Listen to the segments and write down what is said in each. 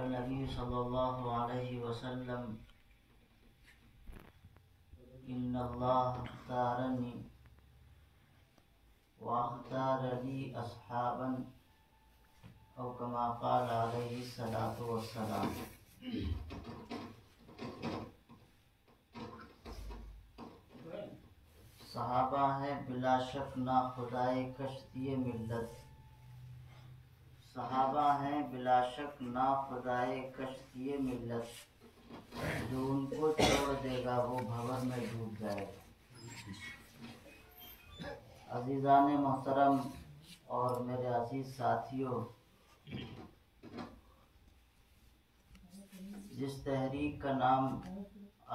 नबी सल्लल्लाहु अलैहि वसल्लम इन्नल्लाह अख्तारनी व अख्तार ली अस्हाबन औ कमा क़ाल अलैहि सलातु वस्सलाम। सहाबा है बिला शक ना खुदाए कश्तिए मिल्लत। सहाबा हैं बिला शक ना खुदाए कश्तिए मिल्लत। जो उनको छोड़ देगा वो भंवर में डूब जाएगा। अजीज़ान मोहतरम और मेरे अजीज साथियों, जिस तहरीक का नाम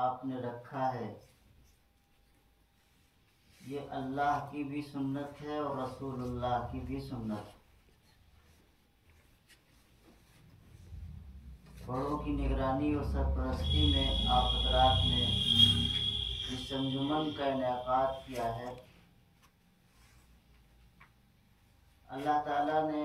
आपने रखा है ये अल्लाह की भी सुन्नत है और रसूलुल्लाह की भी सुन्नत है। बड़ों की निगरानी और सरपरस्ती में आप हज़रात ने इस अंजुमन का इनेकाद किया है। अल्लाह ताला ने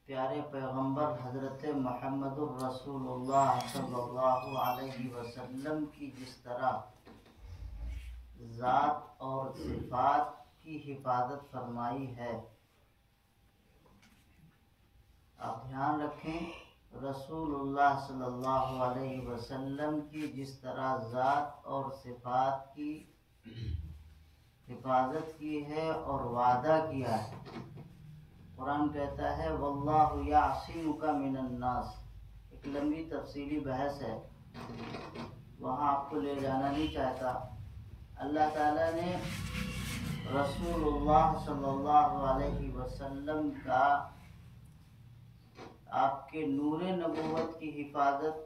प्यारे पैगंबर हज़रत मुहम्मदुर रसूलुल्लाह सल्लल्लाहु अलैहि वसल्लम की जिस तरह ज़ात और सिफ़ात की हिफाजत फरमाई है, आप ध्यान रखें, रसूलुल्लाह सल्लल्लाहु अलैहि वसल्लम की जिस तरह ज़ात और सिफ़ात की हिफाजत की है और वादा किया है। कुरान कहता है वल्लाहु यासिमुका मिनन नास। एक लंबी तफसीली बहस है, वहाँ आपको ले जाना नहीं चाहता। अल्लाह ताला ने रसूलुल्लाह सल्लल्लाहु अलैहि वसल्लम का आपके नूरे नबूवत की हिफाजत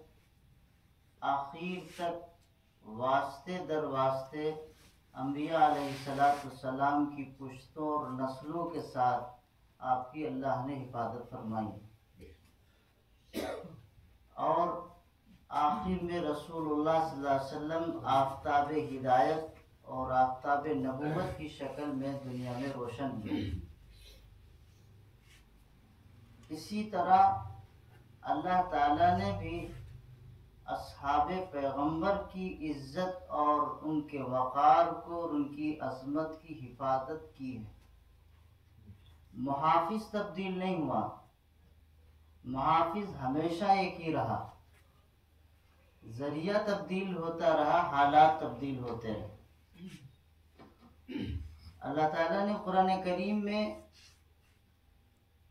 आखिर तक वास्ते दर वास्ते अंबिया अलैहिस्सलाम की पुश्तों और नस्लों के साथ आपकी अल्लाह ने हिफाजत फरमाई। और आखिर में रसूलुल्लाह सल्लल्लाहु अलैहि वसल्लम आफ्ताब हिदायत और आफ्ताब नबूवत की शक्ल में दुनिया में रोशन हुए। इसी तरह अल्लाह ताला ने भी अस्हाबे पैगंबर की इज्जत और उनके वक़ार को और उनकी अज़मत की हिफाजत की है। मुहाफिज तब्दील नहीं हुआ, मुहाफिज हमेशा एक ही रहा। जरिया तब्दील होता रहा, हालात तब्दील होते रहे। अल्लाह ताला ने कुरान करीम में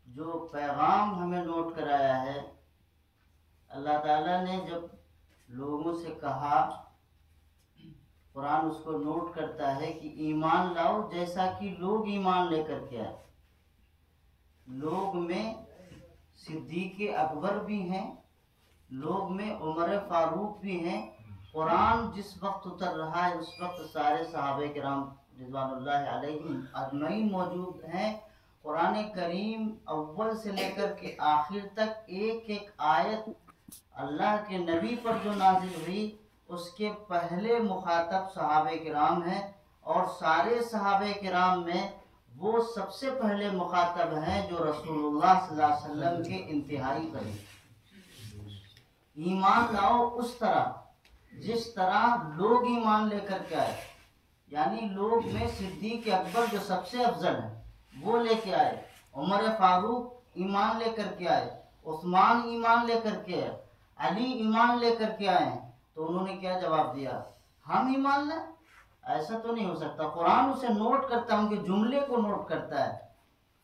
जो पैगाम हमें नोट कराया है, अल्लाह ताला ने जब लोगों से कहा, कुरान उसको नोट करता है कि ईमान लाओ जैसा कि लोग ईमान लेकर के आए। लोग में सिद्दीक़ अकबर भी हैं, लोग में उमर फारूक भी हैं। कुरान जिस वक्त उतर रहा है उस वक्त सारे सहाबे किराम रिज़वानुल्लाहि अलैहिम अजमईन मौजूद हैं। कुरान करीम अव्वल से लेकर के आखिर तक एक एक आयत अल्लाह के नबी पर जो नाजिल हुई उसके पहले मुखातब सहाबे किराम हैं, और सारे सहाबे किराम में वो सबसे पहले मुखातब हैं जो रसूलुल्लाह सल्लल्लाहु अलैहि वसल्लम के इंतहाई करीब। ईमान लाओ उस तरह जिस तरह लोग ईमान लेकर के आए, यानी लोग में सिद्दीक़ अकबर जो सबसे अफजल है वो लेके आए, उमर फारूक ईमान लेकर के आए, उस्मान ईमान लेकर के आए, अली ईमान लेकर के आए। तो उन्होंने क्या जवाब दिया? हम ईमान लाए? ऐसा तो नहीं हो सकता। कुरान उसे नोट करता है, उनके जुमले को नोट करता है।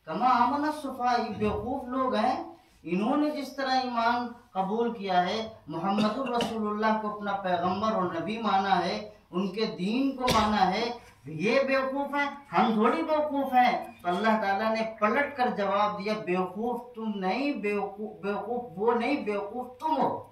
कमा आमन सुफा, बेवकूफ लोग हैं, इन्होंने जिस तरह ईमान कबूल किया है, मुहम्मदुर रसूलुल्लाह को अपना पैगंबर और नबी माना है, उनके दीन को माना है, ये बेवकूफ हैं, हम थोड़ी बेवकूफ हैं। तो अल्लाह ताला ने पलट कर जवाब दिया, बेवकूफ तुम नहीं, बेवकूफ वो नहीं, बेवकूफ तुम हो।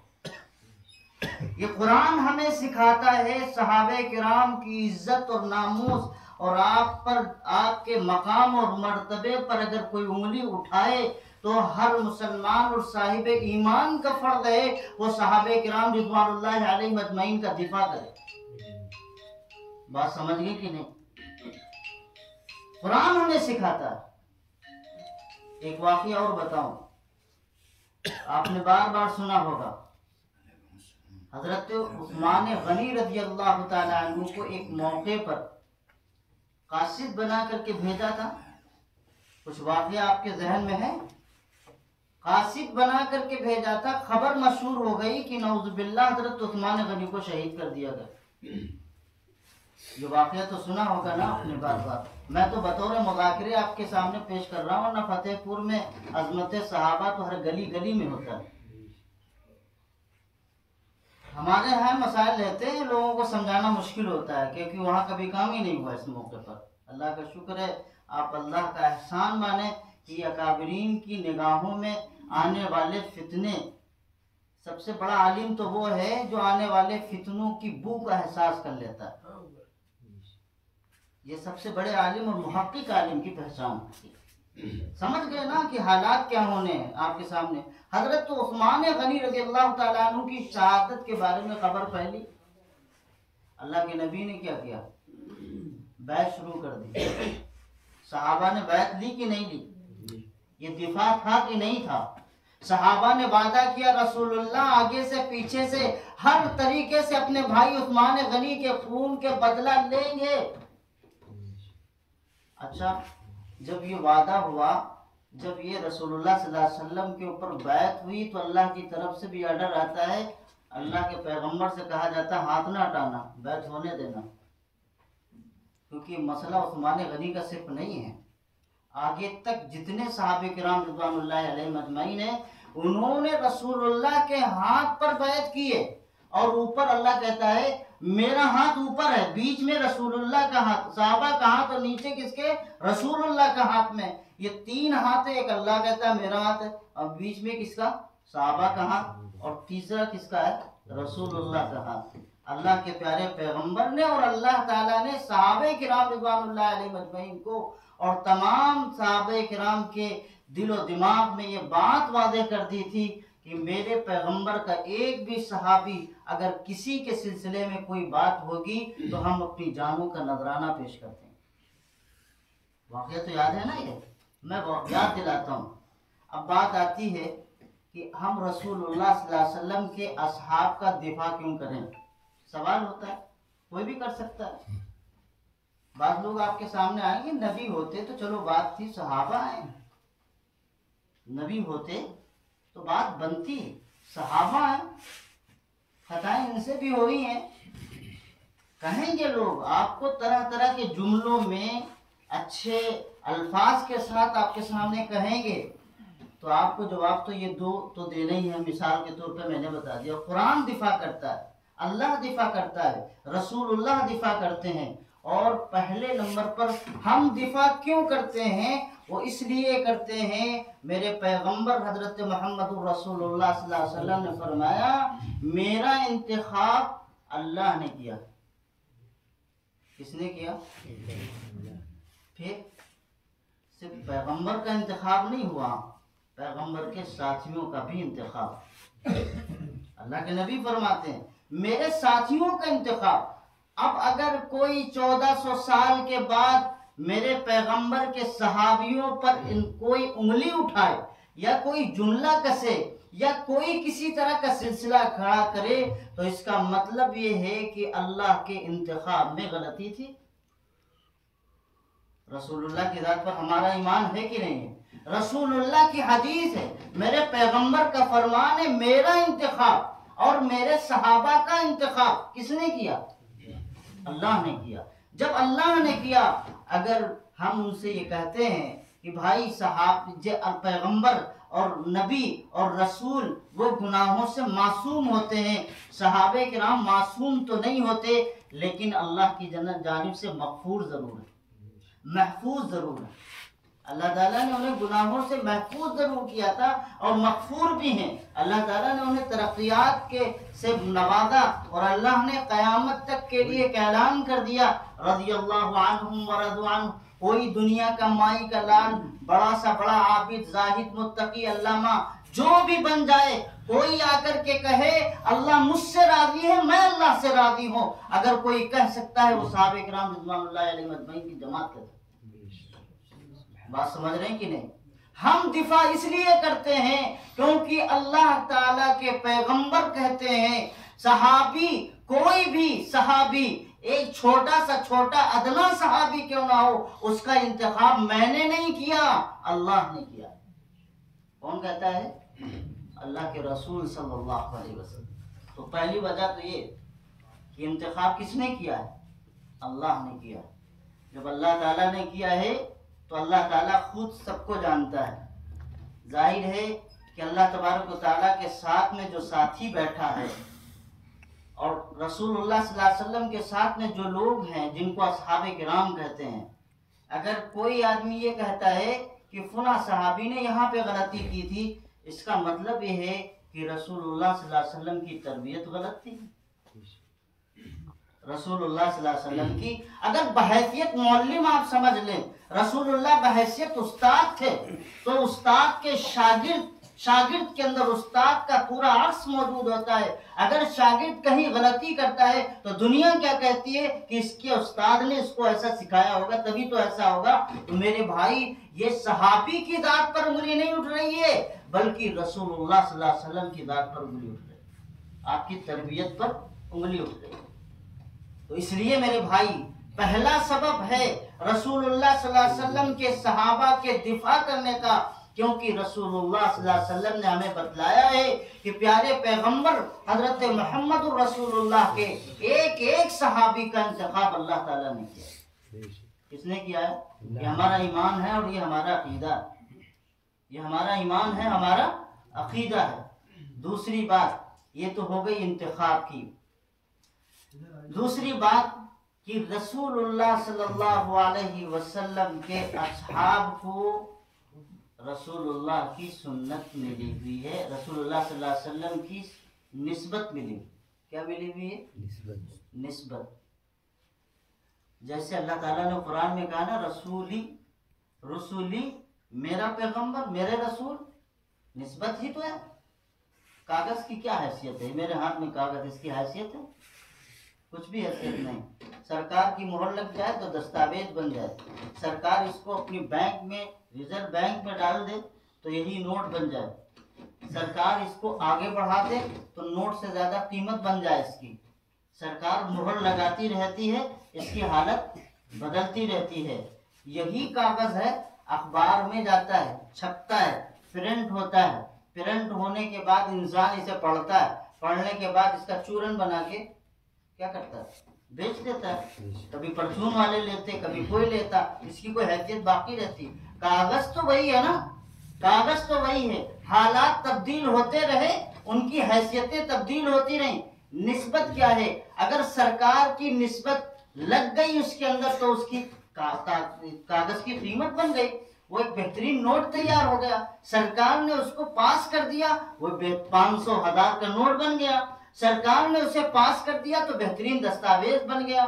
ये कुरान हमें सिखाता है सहाबे किराम की इज्जत और नामूस, और आप पर, आपके मकाम और मर्तबे पर अगर कोई उंगली उठाए तो हर मुसलमान और साहिब ईमान का फर्ज है वो सहाबे किराम रिज़वानुल्लाहि अलैहिम अजमईन का दिफा करे। बात समझ गई कि नहीं? कुरान हमें सिखाता है। एक वाक़या और बताऊं, आपने बार बार सुना होगा, हजरत उस्मान गनी रज़ी अल्लाह ताला अन्हु को एक मौके पर कासिद बना करके भेजा था। कुछ वाक़या आपके जहन में है? कासिद बना करके भेजा था, खबर मशहूर हो गई कि नौजुबिल्लाह हजरत उस्मान गनी को शहीद कर दिया गया। ये वाक़या तो सुना होगा ना आपने बार बार। मैं तो बतौर मुज़ाकिरे आपके सामने पेश कर रहा हूँ ना। फतेहपुर में अजमत सहाबा तो हर गली गली में होता है। हमारे यहाँ मसाइल रहते हैं, लोगों को समझाना मुश्किल होता है क्योंकि वहाँ कभी काम ही नहीं हुआ इस मौके पर। अल्लाह का शुक्र है, आप अल्लाह का एहसान माने कि अकाबरीन की निगाहों में आने वाले फितने, सबसे बड़ा आलिम तो वो है जो आने वाले फितनों की बू का एहसास कर लेता है। ये सबसे बड़े आलिम और मुहक्किक आलिम की पहचान। समझ गए ना कि हालात क्या होने हैं आपके सामने। हजरत उस्मान गनी रज़ी अल्लाह ताला अन्हु की शहादत के बारे में खबर फैली। अल्लाह के नबी ने क्या किया? बैत शुरू कर दी। सहाबा ने बैत ली कि नहीं ली? ये दिफा था कि नहीं था? सहाबा ने वादा किया रसूलुल्लाह आगे से पीछे से हर तरीके से अपने भाई उस्मान गनी के खून के बदला लेंगे। अच्छा, जब ये वादा हुआ, जब ये रसूलुल्लाह सल्लल्लाहु अलैहि वसल्लम के ऊपर बैत हुई तो अल्लाह की तरफ से भी ऑर्डर आता है। अल्लाह के पैगंबर से कहा जाता है हाथ ना हटाना, बैत होने देना, क्योंकि मसला उस्मान गनी का सिर्फ नहीं है। आगे तक जितने सहाबे किराम रिज़वानुल्लाहि अलैहिम अजमईन है, उन्होंने रसूलुल्लाह के हाथ पर बैत की है। और ऊपर अल्लाह कहता है मेरा हाथ ऊपर है, बीच में रसूलुल्लाह का हाथ, सहाबा का हाथ, और नीचे किसके? रसूलुल्लाह का हाथ में। ये तीन हाथ है, एक अल्लाह कहता है मेरा हाथ है, और बीच में किसका? सहाबा का हाथ, और तीसरा किसका है? रसूलुल्लाह का हाथ। अल्लाह के प्यारे पैगंबर ने और अल्लाह ताला ने सहाबे किराम रिज़वानुल्लाहि अलैहिम अजमईन को और तमाम सहाबे किराम के दिलो दिमाग में ये बात वाज़ेह कर दी थी कि मेरे पैगंबर का एक भी सहाबी अगर किसी के सिलसिले में कोई बात होगी तो हम अपनी जानों का नजराना पेश करते हैं। वाक़या तो याद है ना, ये मैं याद दिलाता हूँ। अब बात आती है कि हम रसूलुल्लाह सल्लल्लाहु अलैहि वसल्लम के असहाब का दिफा क्यों करें? सवाल होता है, कोई भी कर सकता है। बाद लोग आपके सामने आएंगे, नबी होते तो चलो बात थी, सहाबा है, नबी होते तो बात बनती, सहाबा है, खताएं इनसे भी हुई हैं। कहेंगे लोग आपको तरह तरह के जुमलों में अच्छे अल्फाज के साथ आपके सामने कहेंगे, तो आपको जवाब तो ये दो तो देना ही है। मिसाल के तौर पे मैंने बता दिया, कुरान दिफा करता है, अल्लाह दिफा करता है, रसूलुल्लाह दिफा करते हैं। और पहले नंबर पर हम दिफा क्यों करते हैं? वो इसलिए करते हैं, मेरे पैगंबर हजरत मोहम्मद रसूलुल्लाह सल्लल्लाहु अलैहि वसल्लम ने फरमाया मेरा इंतखाब अल्लाह ने किया। किसने किया? फिर सिर्फ पैगंबर का इंतखाब नहीं हुआ, पैगंबर के साथियों का भी इंतखाब। अल्लाह के नबी फरमाते हैं मेरे साथियों का इंतखाब। अब अगर कोई 1400 साल के बाद मेरे पैगंबर के सहाबियों पर कोई उंगली उठाए या कोई जुमला कसे या कोई किसी तरह का सिलसिला खड़ा करे, तो इसका मतलब ये है कि अल्लाह के इंतखाब में गलती थी। रसूलुल्लाह की जात पर हमारा ईमान है कि नहीं है? रसूलुल्लाह की हदीस है, मेरे पैगंबर का फरमान है मेरा इंतखाब और मेरे सहाबा का इंतखाब किसने किया? अल्लाह ने किया। जब अल्लाह ने किया, अगर हम उनसे ये कहते हैं कि भाई पैगंबर और नबी और रसूल वो गुनाहों से मासूम होते हैं, सहाबे किराम मासूम तो नहीं होते, लेकिन अल्लाह की जानिब से मगफूर जरूर है, महफूज जरूर है। अल्लाह ताला ने उन्हें गुनाहों से महफूज जरूर किया था और मगफूर भी हैं। अल्लाह ताला ने उन्हें तरक्यात के से नवाजा और अल्लाह ने क़यामत तक के लिए एक ऐलान कर दिया रज़ियल्लाहु अन्हुम व रज़ू अन्हु। कोई दुनिया का माई का लाल, बड़ा सा बड़ा आबिद, जाहिद, मुत्तकी, अल्लामा जो भी बन जाए, कोई आकर के कहे अल्लाह मुझसे राजी है, मैं अल्लाह से राजी हूँ, अगर कोई कह सकता है वो सहाबे किराम रिज़वानुल्लाहि अलैहिम अजमईन की जमात कहता है। बात समझ रहे हैं कि नहीं? हम दिफा इसलिए करते हैं क्योंकि अल्लाह ताला के पैगंबर कहते हैं सहाबी, कोई भी सहाबी, एक छोटा सा छोटा अदना सहाबी क्यों ना हो, उसका इंतखाब मैंने नहीं किया, अल्लाह ने किया। कौन कहता है? अल्लाह के रसूल सल्लल्लाहु अलैहि वसल्लम। तो पहली वजह तो ये कि इंतखाब किसने किया है? अल्लाह ने किया। जब अल्लाह ताला ने किया है तो अल्लाह ताला खुद सबको जानता है। जाहिर है कि अल्लाह तबारक व तआला के साथ में जो साथी बैठा है और रसूलुल्लाह सल्लल्लाहु अलैहि वसल्लम के साथ में जो लोग हैं जिनको असहाबे किराम कहते हैं, अगर कोई आदमी ये कहता है कि फुला सहाबी ने यहाँ पे गलती की थी, इसका मतलब ये है कि रसूलुल्लाह सल्लल्लाहु अलैहि वसल्लम की तरबियत गलत थी। रसूलुल्लाह सल्लल्लाहु अलैहि वसल्लम की अगर बहैसियत मौल्लिम आप समझ लें, रसूलुल्लाह बहैसियत उस्ताद थे, तो उस्ताद के शागिर्द के अंदर उस्ताद का पूरा अर्श मौजूद होता है। अगर शागिर्द कहीं गलती करता है तो दुनिया क्या कहती है कि इसके उस्ताद ने इसको ऐसा सिखाया होगा तभी तो ऐसा होगा। तो मेरे भाई, ये सहाबी की दाद पर उंगली नहीं उठ रही है, बल्कि रसूलुल्लाह सल्लल्लाहु अलैहि वसल्लम की दाद पर उंगली उठ रही है, आपकी तरबियत पर उंगली उठ रही है। तो इसलिए मेरे भाई, पहला सबब है रसूलुल्लाह सल्लल्लाहु अलैहि वसल्लम के सहाबा के दिफा करने का, क्योंकि रसूलुल्लाह सल्लल्लाहु अलैहि वसल्लम ने हमें बतलाया है कि प्यारे पैगंबर हजरत मोहम्मद रसूलुल्लाह के एक एक सहाबी का इंतखाब अल्लाह ताला ने किया। किसने किया है? ये हमारा ईमान है और ये हमारा अकीदा, ये हमारा ईमान है, हमारा अकीदा है। दूसरी बात ये तो हो गई इंतखाब की। दूसरी बात कि रसूलुल्लाह सल्लल्लाहु अलैहि वसल्लम के असहाब को रसूलुल्लाह की सुन्नत मिली हुई है, रसूलुल्लाह सल्लल्लाहु अलैहि वसल्लम की निस्बत मिली। क्या मिली हुई है? निस्बत। जैसे अल्लाह ताला ने कुरान में कहा ना, रसूली मेरा पैगंबर, मेरे रसूल, निस्बत ही तो है। कागज की क्या हैसियत है? मेरे हाथ में कागज, इसकी हैसियत है? कुछ भी हैसियत नहीं। सरकार की मोहर लग जाए तो दस्तावेज बन जाए, सरकार इसको अपनी बैंक में, रिजर्व बैंक में डाल दे तो यही नोट बन जाए, सरकार इसको आगे बढ़ा दे तो नोट से ज्यादा कीमत बन जाए इसकी। सरकार मोहर लगाती रहती है, इसकी हालत बदलती रहती है। यही कागज है, अखबार में जाता है, छपता है, प्रिंट होता है, प्रिंट होने के बाद इंसान इसे पढ़ता है, पढ़ने के बाद इसका चूरन बना के क्या करता है? बेच देता है। कभी परचून वाले लेते, कभी कोई लेता, इसकी कोई हैसियत बाकी रहती। कागज तो वही है ना, कागज तो वही है। हालात तब्दील होते रहे, उनकी हैसियतें तब्दील होती रही। निस्बत क्या है? अगर सरकार की निस्बत लग गई उसके अंदर तो उसकी कागज की कीमत बन गई, वो एक बेहतरीन नोट तैयार हो गया। सरकार ने उसको पास कर दिया, वो 500 1000 का नोट बन गया। सरकार ने उसे पास कर दिया तो बेहतरीन दस्तावेज बन गया।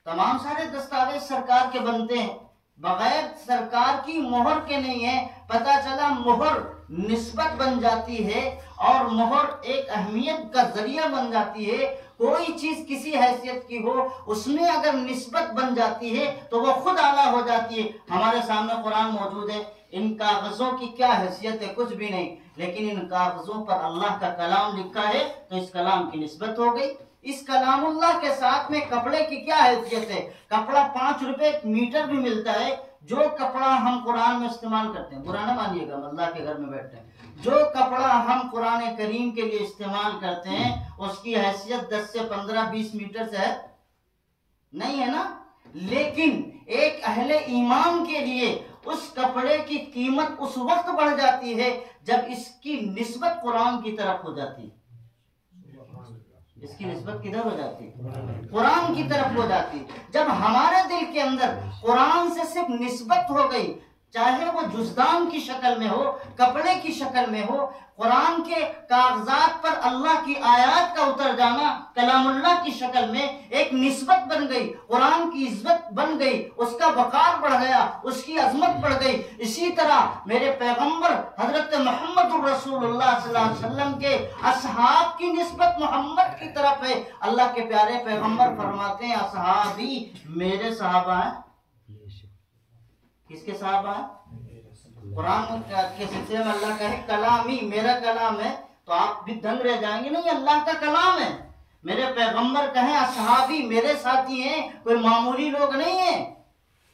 तमाम सारे दस्तावेज सरकार के बनते हैं, बगैर सरकार की मोहर के नहीं है। पता चला मोहर निस्बत बन जाती है और मोहर एक अहमियत का जरिया बन जाती है। कोई चीज किसी हैसियत की हो, उसमें अगर निस्बत बन जाती है तो वो खुद आला हो जाती है। हमारे सामने कुरान मौजूद है, इन कागजों की क्या हैसियत है? कुछ भी नहीं, लेकिन इन कागजों पर अल्लाह का कलाम लिखा है तो इस कलाम की निस्बत हो गई। इस कलामुल्लाह के साथ में कपड़े की क्या हैसियत है? कपड़ा 5 रुपए मीटर भी मिलता है। जो कपड़ा हम कुरान में इस्तेमाल करते हैं, बुरा ना मानिएगा, अल्लाह के घर में बैठते हैं, जो कपड़ा हम कुरान करीम के लिए इस्तेमाल करते हैं उसकी हैसियत 10 से 15 20 मीटर से है नहीं, है ना। लेकिन एक अहले ईमान के लिए उस कपड़े की कीमत उस वक्त बढ़ जाती है जब इसकी निस्बत कुरान की तरफ हो जाती है। इसकी निस्बत किधर हो जाती है? कुरान की तरफ हो जाती है। जब हमारे दिल के अंदर कुरान से सिर्फ निस्बत हो गई, चाहे वो जुज़दान की शक्ल में हो, कपड़े की शक्ल में हो, कुरान के कागजात पर अल्लाह की आयत का उतर जाना कलामुल्लाह की शक्ल में एक निस्बत बन गई, कुरान की इज्जत बन गई, उसका वकार बढ़ गया, उसकी अजमत बढ़ गई। इसी तरह मेरे पैगंबर हजरत मोहम्मद रसूलुल्लाह सल्लल्लाहु अलैहि वसल्लम के असहाब की निस्बत मोहम्मद की तरफ है। अल्लाह के प्यारे पैगंबर फरमाते हैं, असहाबी मेरे सहाबा हैं। किसके सहाबा हैं? कुरान के सिलसिले में अल्लाह कहे कलामी, मेरा कलाम है, तो आप भी दंग रह जाएंगे, नहीं अल्लाह का कलाम है। मेरे पैगंबर कहे असहाबी, मेरे साथी हैं, कोई मामूली लोग नहीं है।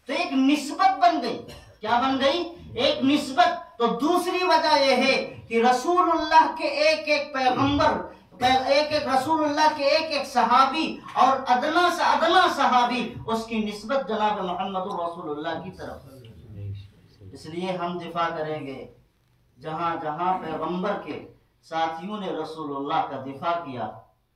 तो एक निस्बत बन गई। क्या बन गई? एक निस्बत। तो दूसरी वजह यह है कि रसूलुल्लाह के एक एक पैगंबर, एक एक रसूलुल्लाह के एक एक सहाबी और अदना से अदना सहाबी, उसकी निस्बत जनाब मोहम्मद रसूलुल्लाह की तरफ। इसलिए हम दिफा करेंगे जहां जहां पैगंबर के साथियों ने रसूलुल्लाह का दिफा किया,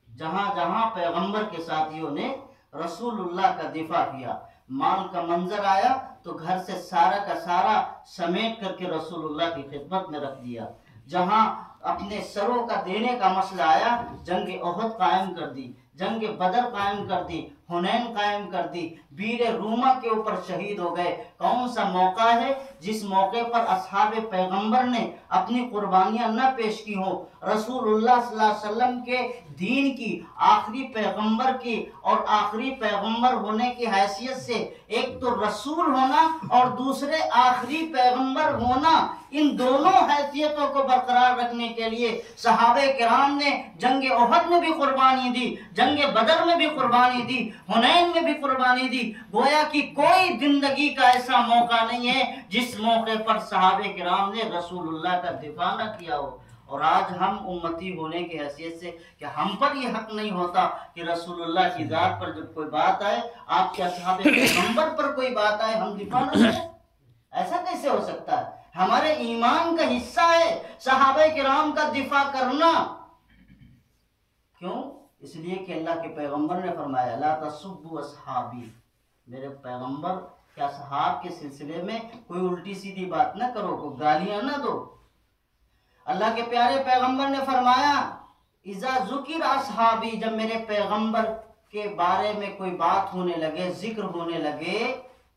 जहां जहां पैगंबर के साथियों ने रसूलुल्लाह का दिफा किया, माल का मंजर आया तो घर से सारा का सारा समेट करके रसूलुल्लाह की खिदमत में रख दिया। जहां अपने सरों का देने का मसला आया, जंग ओहद कायम कर दी, जंग बदर कायम कर दी, हुनैन कायम कर दी, वीर रूमा के ऊपर शहीद हो गए। कौन सा मौका है जिस मौके पर असहाबे पैगंबर ने अपनी कुर्बानियां न पेश की हो? रसूलुल्लाह सल्लल्लाहु अलैहि वसल्लम के दीन की, आखिरी पैगंबर की और आखिरी पैगंबर होने की हैसियत से, एक तो रसूल होना और दूसरे आखिरी पैगंबर होना, इन दोनों हैसियतों को बरकरार रखने के लिए सहाबे किराम ने जंग ओहद में भी कुर्बानी दी, जंग बदर में भी कुर्बानी दी, हुनैन में भी कुर्बानी दी। गोया कि कोई जिंदगी का ऐसा मौका नहीं है जिस मौके पर सहाबे किराम ने रसूलुल्लाह का दिफा न किया हो। और आज हम उम्मती होने की हैसियत से क्या हम पर यह हक नहीं होता कि रसूलुल्लाह की जात पर जब कोई बात आए, आपके असहाबे पैगंबर पर कोई बात आए, हम दिफा न करें? ऐसा कैसे हो सकता है? हमारे ईमान का हिस्सा है सहाबे किराम का दिफा करना। क्यों? इसलिए कि अल्लाह के पैगंबर ने फरमाया ला तसुब्बु असहाबी, मेरे पैगंबर के असहाब के सिलसिले में कोई उल्टी सीधी बात ना करो, कोई गालियां ना दो। अल्लाह के प्यारे पैगंबर ने फरमाया इज़ा ज़ुकिर असहाबी, जब मेरे पैगंबर के बारे में कोई बात होने लगे, जिक्र होने लगे,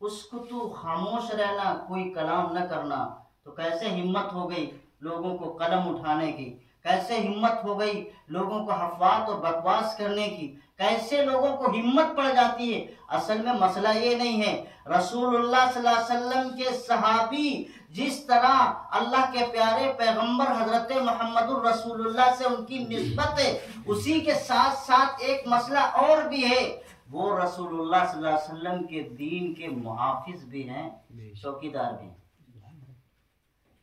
उसको तू खामोश रहना, कोई कलाम न करना। तो कैसे हिम्मत हो गई लोगों को कलम उठाने की, कैसे हिम्मत हो गई लोगों को हफवात और बकवास करने की, कैसे लोगों को हिम्मत पड़ जाती है। असल में मसला ये नहीं है, रसूलुल्लाह सल्लल्लाहु अलैहि वसल्लम के सहाबी जिस तरह अल्लाह के प्यारे पैगंबर हजरत मोहम्मदुर रसूलुल्लाह से उनकी निस्बत है, उसी के साथ साथ एक मसला और भी है, वो रसूलुल्लाह सल्लल्लाहु अलैहि वसल्लम के दीन के मुहाफिज भी हैं, चौकीदार भी हैं।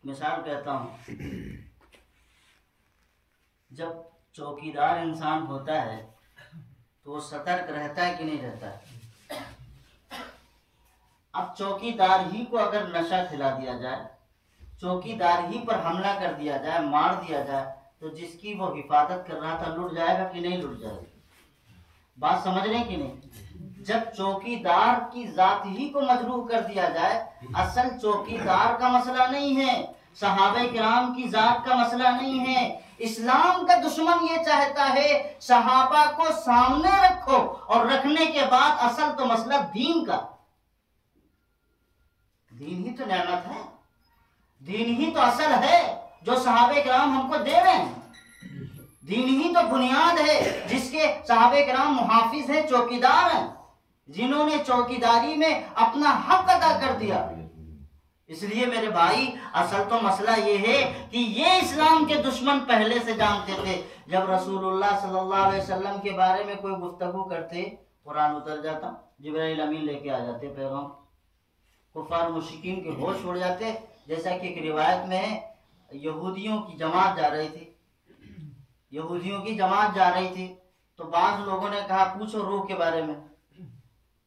मिसाल कहता हूँ, जब चौकीदार इंसान होता है तो वो सतर्क रहता है कि नहीं रहता है? अब चौकीदार ही को अगर नशा खिला दिया जाए, चौकीदार ही पर हमला कर दिया जाए, मार दिया जाए, तो जिसकी वो हिफाजत कर रहा था लुट जाएगा कि नहीं लुट जाएगा? बात समझ रहे कि नहीं? जब चौकीदार की जात ही को मजरूह कर दिया जाए, असल चौकीदार का मसला नहीं है, सहाबे किराम की जात का मसला नहीं है। इस्लाम का दुश्मन ये चाहता है सहाबा को सामने रखो और रखने के बाद असल तो मसला दीन का, दीन ही तो नेमत है, दीन ही तो असल है जो सहाबे किराम हमको दे रहे हैं, दीन ही तो बुनियाद है जिसके सहाबे किराम मुहाफिज हैं, चौकीदार हैं, जिन्होंने चौकीदारी में अपना हक अदा कर दिया। इसलिए मेरे भाई असल तो मसला ये है कि ये इस्लाम के दुश्मन पहले से जानते थे। जब रसूलुल्लाह सल्लल्लाहु अलैहि वसल्लम के बारे में कोई गुफ्तगू करते, कुरान उतर जाता, जिब्राइल अमीन लेके आ जाते पैगाम, कुफार मुश्रिकीन के होश उड़ जाते। जैसा कि एक रिवायत में है, यहूदियों की जमात जा रही थी, यहूदियों की जमात जा रही थी, तो बाद लोगों ने कहा पूछो रूह के बारे में,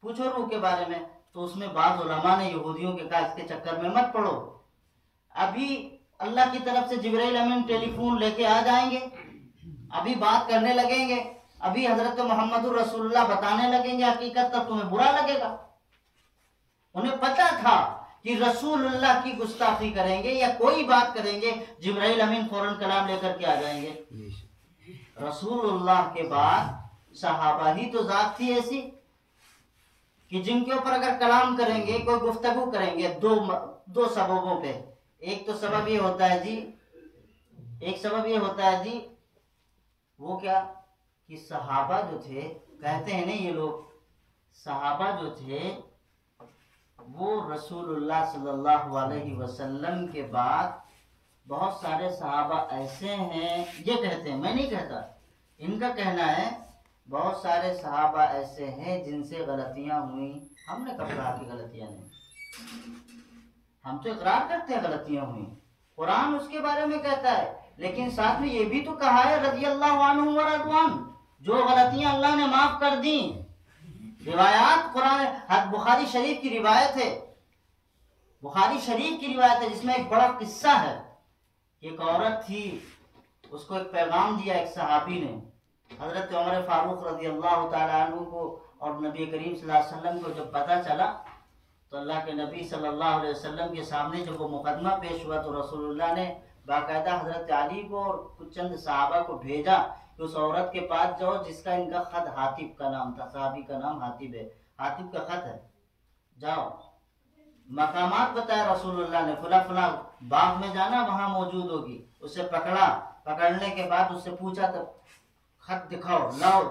पूछो रूह के बारे में। तो उसमें बाद उलमा ने यहूदियों के कहा इसके चक्कर में मत पड़ो, अभी अल्लाह की तरफ से जिब्राइल अमीन टेलीफोन लेके आ जाएंगे, अभी बात करने लगेंगे, अभी हजरत मोहम्मदुर रसूलुल्लाह बताने लगेंगे हकीकत, तब तुम्हें बुरा लगेगा। उन्हें पता था कि रसूलुल्लाह की गुस्ताखी करेंगे या कोई बात करेंगे, जिब्राइल अमीन फौरन कलाम लेकर के आ जाएंगे। रसूलुल्लाह के बाद सहाबा ही तो जात थी ऐसी कि जिनके ऊपर अगर कलाम करेंगे, कोई गुफ्तगू करेंगे, दो सबबों पे। एक तो सबब ये होता है जी, एक सबब ये होता है जी, वो क्या कि सहाबा जो थे, कहते हैं ना ये लोग, सहाबा जो थे वो रसूलुल्लाह सल्लल्लाहु अलैहि वसल्लम के बाद बहुत सारे सहाबा ऐसे हैं, ये कहते हैं, मैं नहीं कहता, इनका कहना है बहुत सारे सहाबा ऐसे हैं जिनसे गलतियां हुई। हमने कब कहा कि गलतियां नहीं, हम तो इकरार करते हैं गलतियां हुई, कुरान उसके बारे में कहता है, लेकिन साथ में ये भी तो कहा है रज़ी अल्लाह अन्हु व रज़वान, जो गलतियां अल्लाह ने माफ कर दी। रिवायात कुरान बुखारी शरीफ की रिवायत है, बुखारी शरीफ की रिवायत है जिसमें एक बड़ा किस्सा है। एक औरत थी, उसको एक पैगाम दिया एक सहाबी ने, हजरत उमर फारूक रज़ी अल्लाह तआला अन्हु को और नबी करीम सल्लल्लाहु अलैहि वसल्लम को जब पता चला तो अल्लाह के नबी सल्लल्लाहु अलैहि वसल्लम के सामने जब वो मुकदमा पेश हुआ तो रसूलुल्लाह ने बाकायदा हजरत अली को और कुछ चंद सहाबा को भेजा कि उस औरत के पास जाओ जिसका इनका खत हातिब का नाम था, सहाबी का नाम हातिब है, हातिब का खत है, जाओ। मकामात बताया रसूलुल्लाह ने, फुला फुला बाग में जाना, वहां मौजूद होगी। उसे पकड़ा, पकड़ने के बाद उससे पूछा तो खत दिखाओ, लाओ,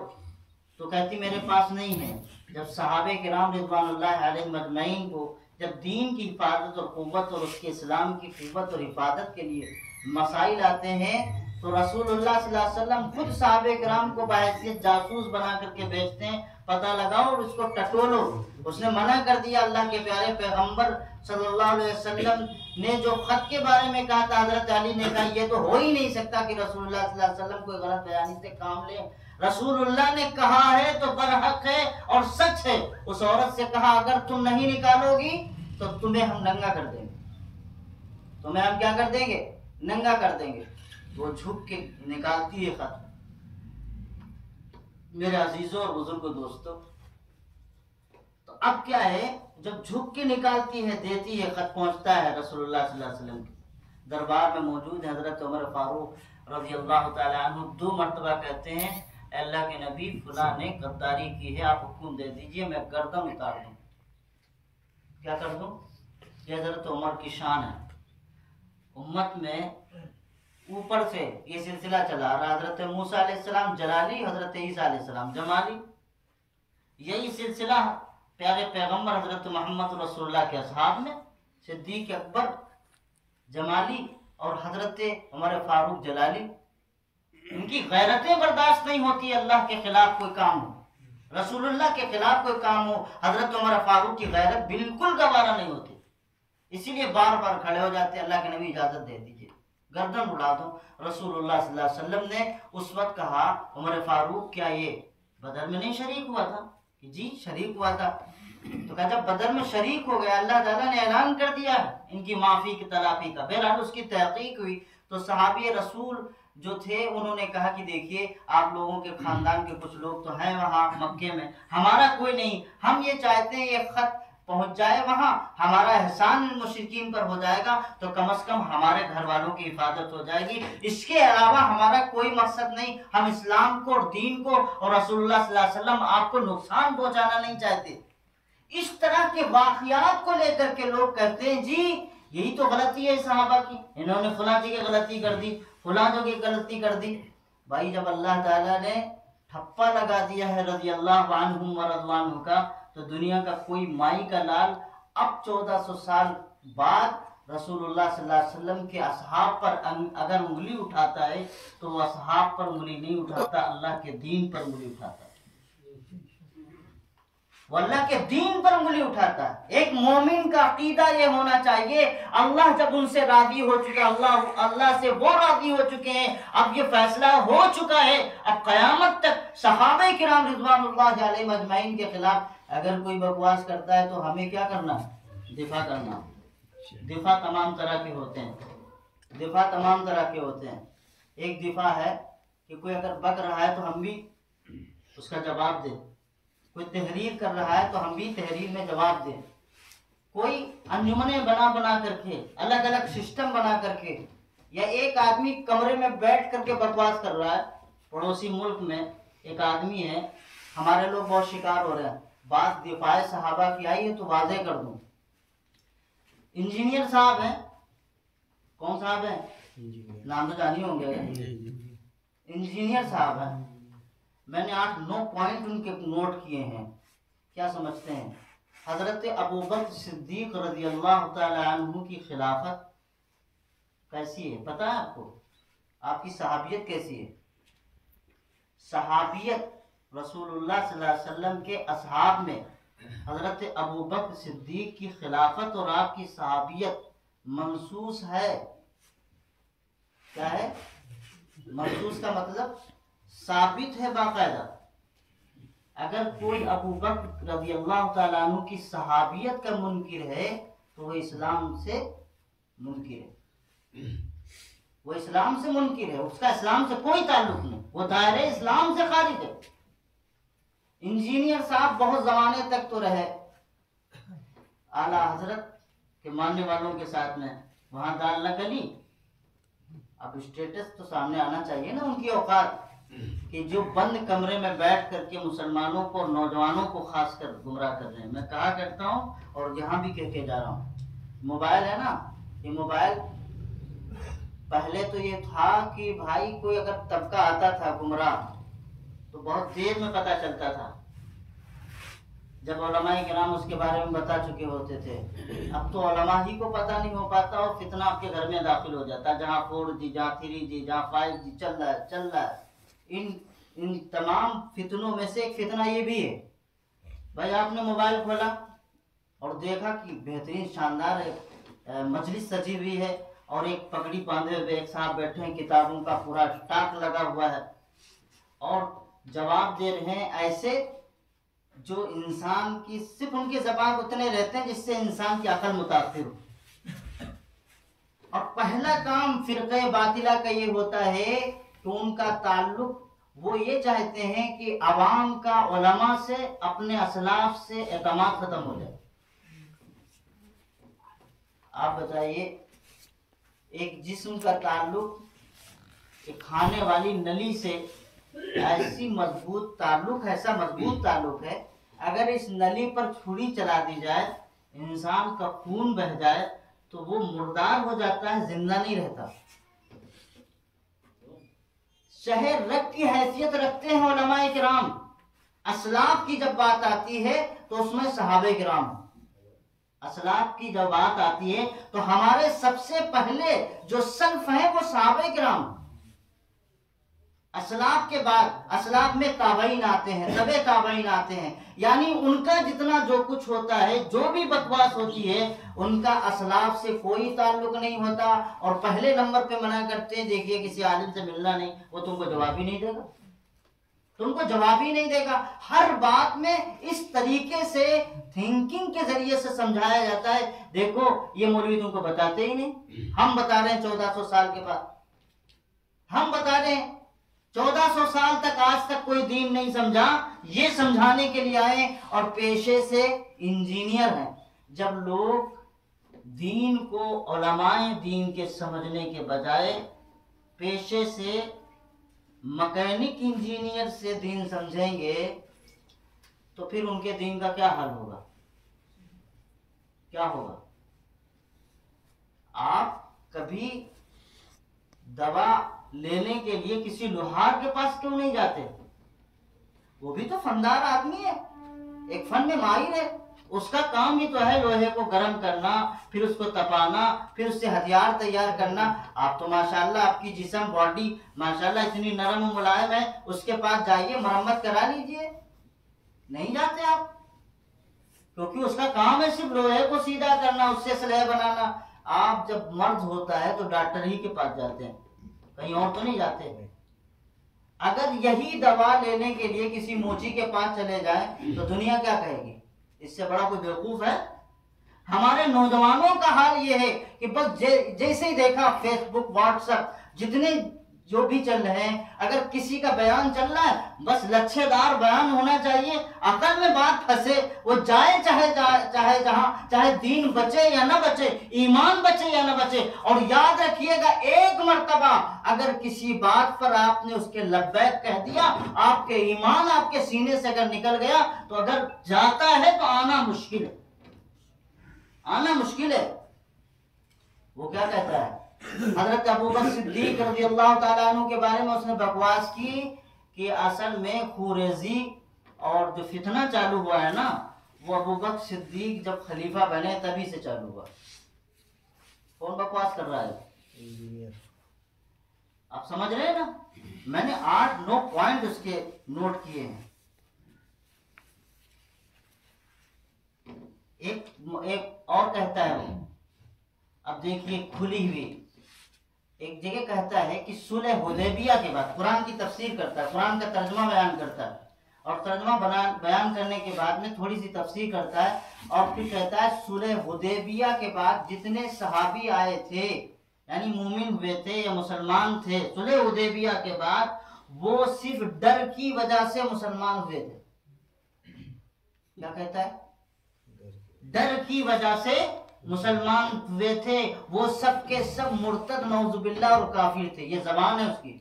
तो कहती मेरे पास नहीं है। जब सहाबे किराम रिज़वानुल्लाह अलैहिम अजमईन को जब दीन की हिफाजत और क़ुव्वत और उसके इस्लाम की क़ुव्वत और हिफाजत के लिए मसाइल आते हैं तो रसूलुल्लाह सल्लल्लाहु अलैहि वसल्लम खुद सहाबे किराम को बाहैसियत जासूस बना करके भेजते हैं, पता लगाओ और उसको टटोलो। उसने मना कर दिया। अल्लाह के प्यारे पैगंबर सल्लल्लाहु अलैहि वसल्लम ने जो खत के बारे में कहा था, हजरत अली ने कहा ये तो हो ही नहीं सकता कि रसूलुल्लाह सल्लल्लाहु अलैहि वसल्लम कोई गलत बयानी से काम ले। रसूलुल्लाह ने कहा है तो बरहक है और सच है। उस औरत से कहा अगर तुम नहीं निकालोगी तो तुम्हें हम नंगा कर देंगे, तुम्हें हम क्या कर देंगे, नंगा कर देंगे। वो झुक के निकालती है खत। मेरे अजीजों और बुजुर्गों दोस्तों, तो अब क्या है, जब झुक के निकालती है, देती है, खत पहुंचता है रसूलुल्लाह सल्लल्लाहु अलैहि वसल्लम के दरबार में मौजूद है हजरत उमर फारूक रज़ी अल्लाह तआला अन्हु। 2 मरतबा कहते हैं अल्लाह के नबी फुला ने गद्दारी की है, आप हुक्म दे दीजिए मैं गर्दन उतार दूं। क्या कर दूं? ये हजरत उमर की शान है। उम्मत में ऊपर से ये सिलसिला चला रहा, हजरत मूसा अलैहिस्सलाम जलाली, हजरत ईसा अलैहिस्सलाम जमाली। यही सिलसिला प्यारे पैगंबर हजरत मोहम्मद रसूलुल्लाह के असहाब में सिद्दीक अकबर जमाली और हजरत उमर फारूक जलाली। इनकी गैरतें बर्दाश्त नहीं होती, अल्लाह के खिलाफ कोई काम हो, रसूलुल्लाह के खिलाफ कोई काम हो, हजरत उमर फारूक की गैरत बिल्कुल गवारा नहीं होती। इसीलिए बार बार खड़े हो जाते, अल्लाह के नबी इजाजत दे दीजिए, गर्दन उड़ा दो। रसूलुल्लाह सल्लल्लाहु अलैहि वसल्लम ने उस वक्त कहा उमर फारूक क्या ये बदर में नहीं शरीक हुआ था? कि जी शरीक हुआ था। तो कहा जब बदर में शरीक हो गया, अल्लाह ताला ने ऐलान कर दिया इनकी माफी की तलाफी का। बहरहाल उसकी तहकीक हुई तो सहाबी रसूल जो थे उन्होंने कहा कि देखिए आप लोगों के खानदान के कुछ लोग तो हैं वहाँ मक्के में, हमारा कोई नहीं, हम ये चाहते हैं ये खत पहुंच जाए वहां, हमारा एहसान मुशरिकीन पर हो जाएगा तो कम से कम हमारे घर वालों की हिफाजत हो जाएगी, इसके अलावा हमारा कोई मकसद नहीं। हम इस्लाम को और दीन को और रसूलुल्लाह सल्लल्लाहु अलैहि वसल्लम आपको नुकसान पहुंचाना नहीं चाहते। इस तरह के वाकयात को लेकर के लोग कहते हैं जी यही तो गलती है सहाबा की, इन्होंने फुला जी की गलती कर दी, फुला जो की गलती कर दी। भाई जब अल्लाह ताला ने ठप्पा लगा दिया है रज़ी अल्लाह अन्हुम व रज़वान का, तो दुनिया का कोई माई का लाल अब 1400 साल बाद रसूलुल्लाह सल्लल्लाहु अलैहि वसल्लम के असहाब पर अगर उंगली उठाता है तो वो असहाब पर उंगली नहीं उठाता, अल्लाह के दीन पर उंगली उठाता है, वो अल्लाह के दीन पर उंगली उठाता है। एक मोमिन का अकीदा ये होना चाहिए, अल्लाह जब उनसे राजी हो चुका, अल्लाह से वो राजी हो चुके हैं, अब ये फैसला हो चुका है, अब कयामत तक सहाबे किराम रिज़वानुल्लाह अलैहिम अजमईन के खिलाफ अगर कोई बकवास करता है तो हमें क्या करना, दिफा करना। दिफा तमाम तरह के होते हैं, दिफा तमाम तरह के होते हैं। एक दिफा है कि कोई अगर बक रहा है तो हम भी उसका जवाब दें, कोई तहरीर कर रहा है तो हम भी तहरीर में जवाब दें, कोई अंजुमने बना करके अलग अलग सिस्टम बना करके, या एक आदमी कमरे में बैठ करके बकवास कर रहा है। पड़ोसी मुल्क में एक आदमी है, हमारे लोग बहुत शिकार हो रहे हैं, बात दिफाए सहाबा की आई है तो वाज़ेह कर दूं। इंजीनियर साहब हैं, कौन साहब है, नाम तो जानी होंगे, इंजीनियर साहब हैं। मैंने 8-9 पॉइंट उनके नोट किए हैं। क्या समझते हैं? हजरत अबू बकर सिद्दीक रज़ी अल्लाह ताला अन्हु की खिलाफत कैसी है पता है आपको? आपकी सहाबियत कैसी है? सहाबियत रसूलुल्लाह सल्लल्लाहु अलैहि वसल्लम के असहाब में हजरत अबू बकर सिद्दीक की खिलाफत और आपकी सहाबियत मंसूस है। क्या है मंसूस का मतलब? साबित है बाकायदा। अगर कोई अबू बकर रज़ी अल्लाह ताला अन्हु की सहाबियत का मुनकिर है तो वो इस्लाम से मुनकिर है, वो इस्लाम से मुनकिर है, उसका इस्लाम से कोई ताल्लुक नहीं, वो दायरे इस्लाम से खारिज है। इंजीनियर साहब बहुत जमाने तक तो रहे आला हजरत के मानने वालों के साथ में, वहां दाल न गली। अब स्टेटस तो सामने आना चाहिए ना उनकी औकात, कि जो बंद कमरे में बैठ करके मुसलमानों को, नौजवानों को खासकर गुमराह कर रहे हैं। मैं कहा करता हूँ और यहाँ भी कह के जा रहा हूँ, मोबाइल है ना, ये मोबाइल पहले तो ये था कि भाई कोई अगर तबका आता था गुमराह तो बहुत देर में पता चलता था, जब उलमाए किराम उसके बारे में बता चुके होते थे। अब तो उलमा ही को पता नहीं हो पाता और फितना आपके घर में दाखिल हो जाता है, जहाँ 4G, जहाँ 3G, जहाँ 5G चल रहा है। इन तमाम फितनों में से एक फितना ये भी है। भाई आपने मोबाइल खोला और देखा कि बेहतरीन शानदार एक मजलिस सजी हुई है और एक पगड़ी बांधे हुए एक साहब बैठे हैं, किताबों का पूरा स्टॉक लगा हुआ है और जवाब दे रहे हैं ऐसे जो इंसान की, सिर्फ उनके जवाब उतने रहते हैं जिससे इंसान की अकल मुतासिर हो। और पहला काम फिरक़े बातिला का ये होता है कि उनका ताल्लुक, वो ये चाहते हैं कि अवाम का उलमा से, अपने असलाफ से एतमाद खत्म हो जाए। आप बताइए, एक जिस्म का ताल्लुक एक खाने वाली नली से ऐसी मजबूत ताल्लुक, ऐसा मजबूत ताल्लुक है, अगर इस नली पर छुरी चला दी जाए, इंसान का खून बह जाए तो वो मुर्दार हो जाता है, जिंदा नहीं रहता। शहर रग की हैसियत रखते हैं उलमाए किराम। असलाफ की जब बात आती है तो उसमें सहाबे किराम, असलाफ की जब बात आती है तो हमारे सबसे पहले जो सल्फ है वो सहाबे किराम। असलाफ के बाद असलाफ में ताबईन आते हैं, तबे ताबईन आते हैं, यानी उनका जितना जो कुछ होता है, जो भी बकवास होती है, उनका असलाफ से कोई ताल्लुक नहीं होता। और पहले नंबर पे मना करते हैं, देखिए किसी आलिम से मिलना नहीं, वो तुमको जवाब ही नहीं देगा, तुमको जवाब ही नहीं देगा। हर बात में इस तरीके से थिंकिंग के जरिए से समझाया जाता है। देखो ये मौलवी तुमको बताते ही नहीं, हम बता रहे हैं 1400 साल के बाद, हम बता रहे हैं 1400 साल तक, आज तक कोई दीन नहीं समझा, ये समझाने के लिए आए और पेशे से इंजीनियर हैं। जब लोग दीन को उलमाए दीन के समझने के बजाय पेशे से मैकेनिक इंजीनियर से दीन समझेंगे तो फिर उनके दीन का क्या हाल होगा, क्या होगा? आप कभी दवा लेने के लिए किसी लोहार के पास क्यों नहीं जाते? वो भी तो फनदार आदमी है, एक फन में माहिर है, उसका काम ही तो है लोहे को गर्म करना, फिर उसको तपाना, फिर उससे हथियार तैयार करना। आप तो माशाल्लाह, आपकी जिस्म बॉडी माशाल्लाह इतनी नरम और मुलायम है, उसके पास जाइए, मरम्मत करा लीजिए। नहीं जाते आप, क्योंकि उसका काम है सिर्फ लोहे को सीधा करना, उससे स्लेब बनाना। आप जब मर्ज होता है तो डॉक्टर ही के पास जाते हैं, कहीं और तो नहीं जाते। अगर यही दवा लेने के लिए किसी मोची के पास चले जाए तो दुनिया क्या कहेगी? इससे बड़ा कोई बेवकूफ है? हमारे नौजवानों का हाल ये है कि बस जैसे ही देखा फेसबुक, व्हाट्सएप, जितने जो भी चल रहे हैं, अगर किसी का बयान चल रहा है, बस लच्छेदार बयान होना चाहिए, अकल में बात फंसे, वो जाए चाहे जहां, चाहे दीन बचे या ना बचे, ईमान बचे या ना बचे। और याद रखिएगा, एक मर्तबा अगर किसी बात पर आपने उसके लब्बैक कह दिया, आपके ईमान आपके सीने से अगर निकल गया तो अगर जाता है तो आना मुश्किल है, आना मुश्किल है। वो क्या कहता है हजरत अबू बकर सिद्दीक रज़ी अल्लाह ताला अन्हु के बारे में, उसने बकवास की कि असल में खुरेजी और जो फितना चालू हुआ है ना, वो अबू बकर सिद्दीक जब खलीफा बने तभी से चालू हुआ। कौन बकवास कर रहा है? आप समझ रहे हैं ना? मैंने 8-9 पॉइंट उसके नोट किए हैं। एक और कहता है वो, अब देखिए खुली हुई एक जगह कहता है कि सुलह हुदैबिया के बाद, कुरान की तफसीर करता है, कुरान का तर्जमा बयान करता है और तर्जमा बयान करने के बाद में थोड़ी सी तफसीर करता है और फिर कहता है सुलह हुदैबिया के बाद जितने सहाबी आए थे यानी मुमिन हुए थे या मुसलमान थे, सुलह हुदैबिया के बाद वो सिर्फ डर की वजह से मुसलमान हुए थे। क्या कहता है? डर की वजह से मुसलमान हुए थे। वो सब के सब मुर्तद नौजुबिल्लाह और काफिर थे। ये जबान है उसकी,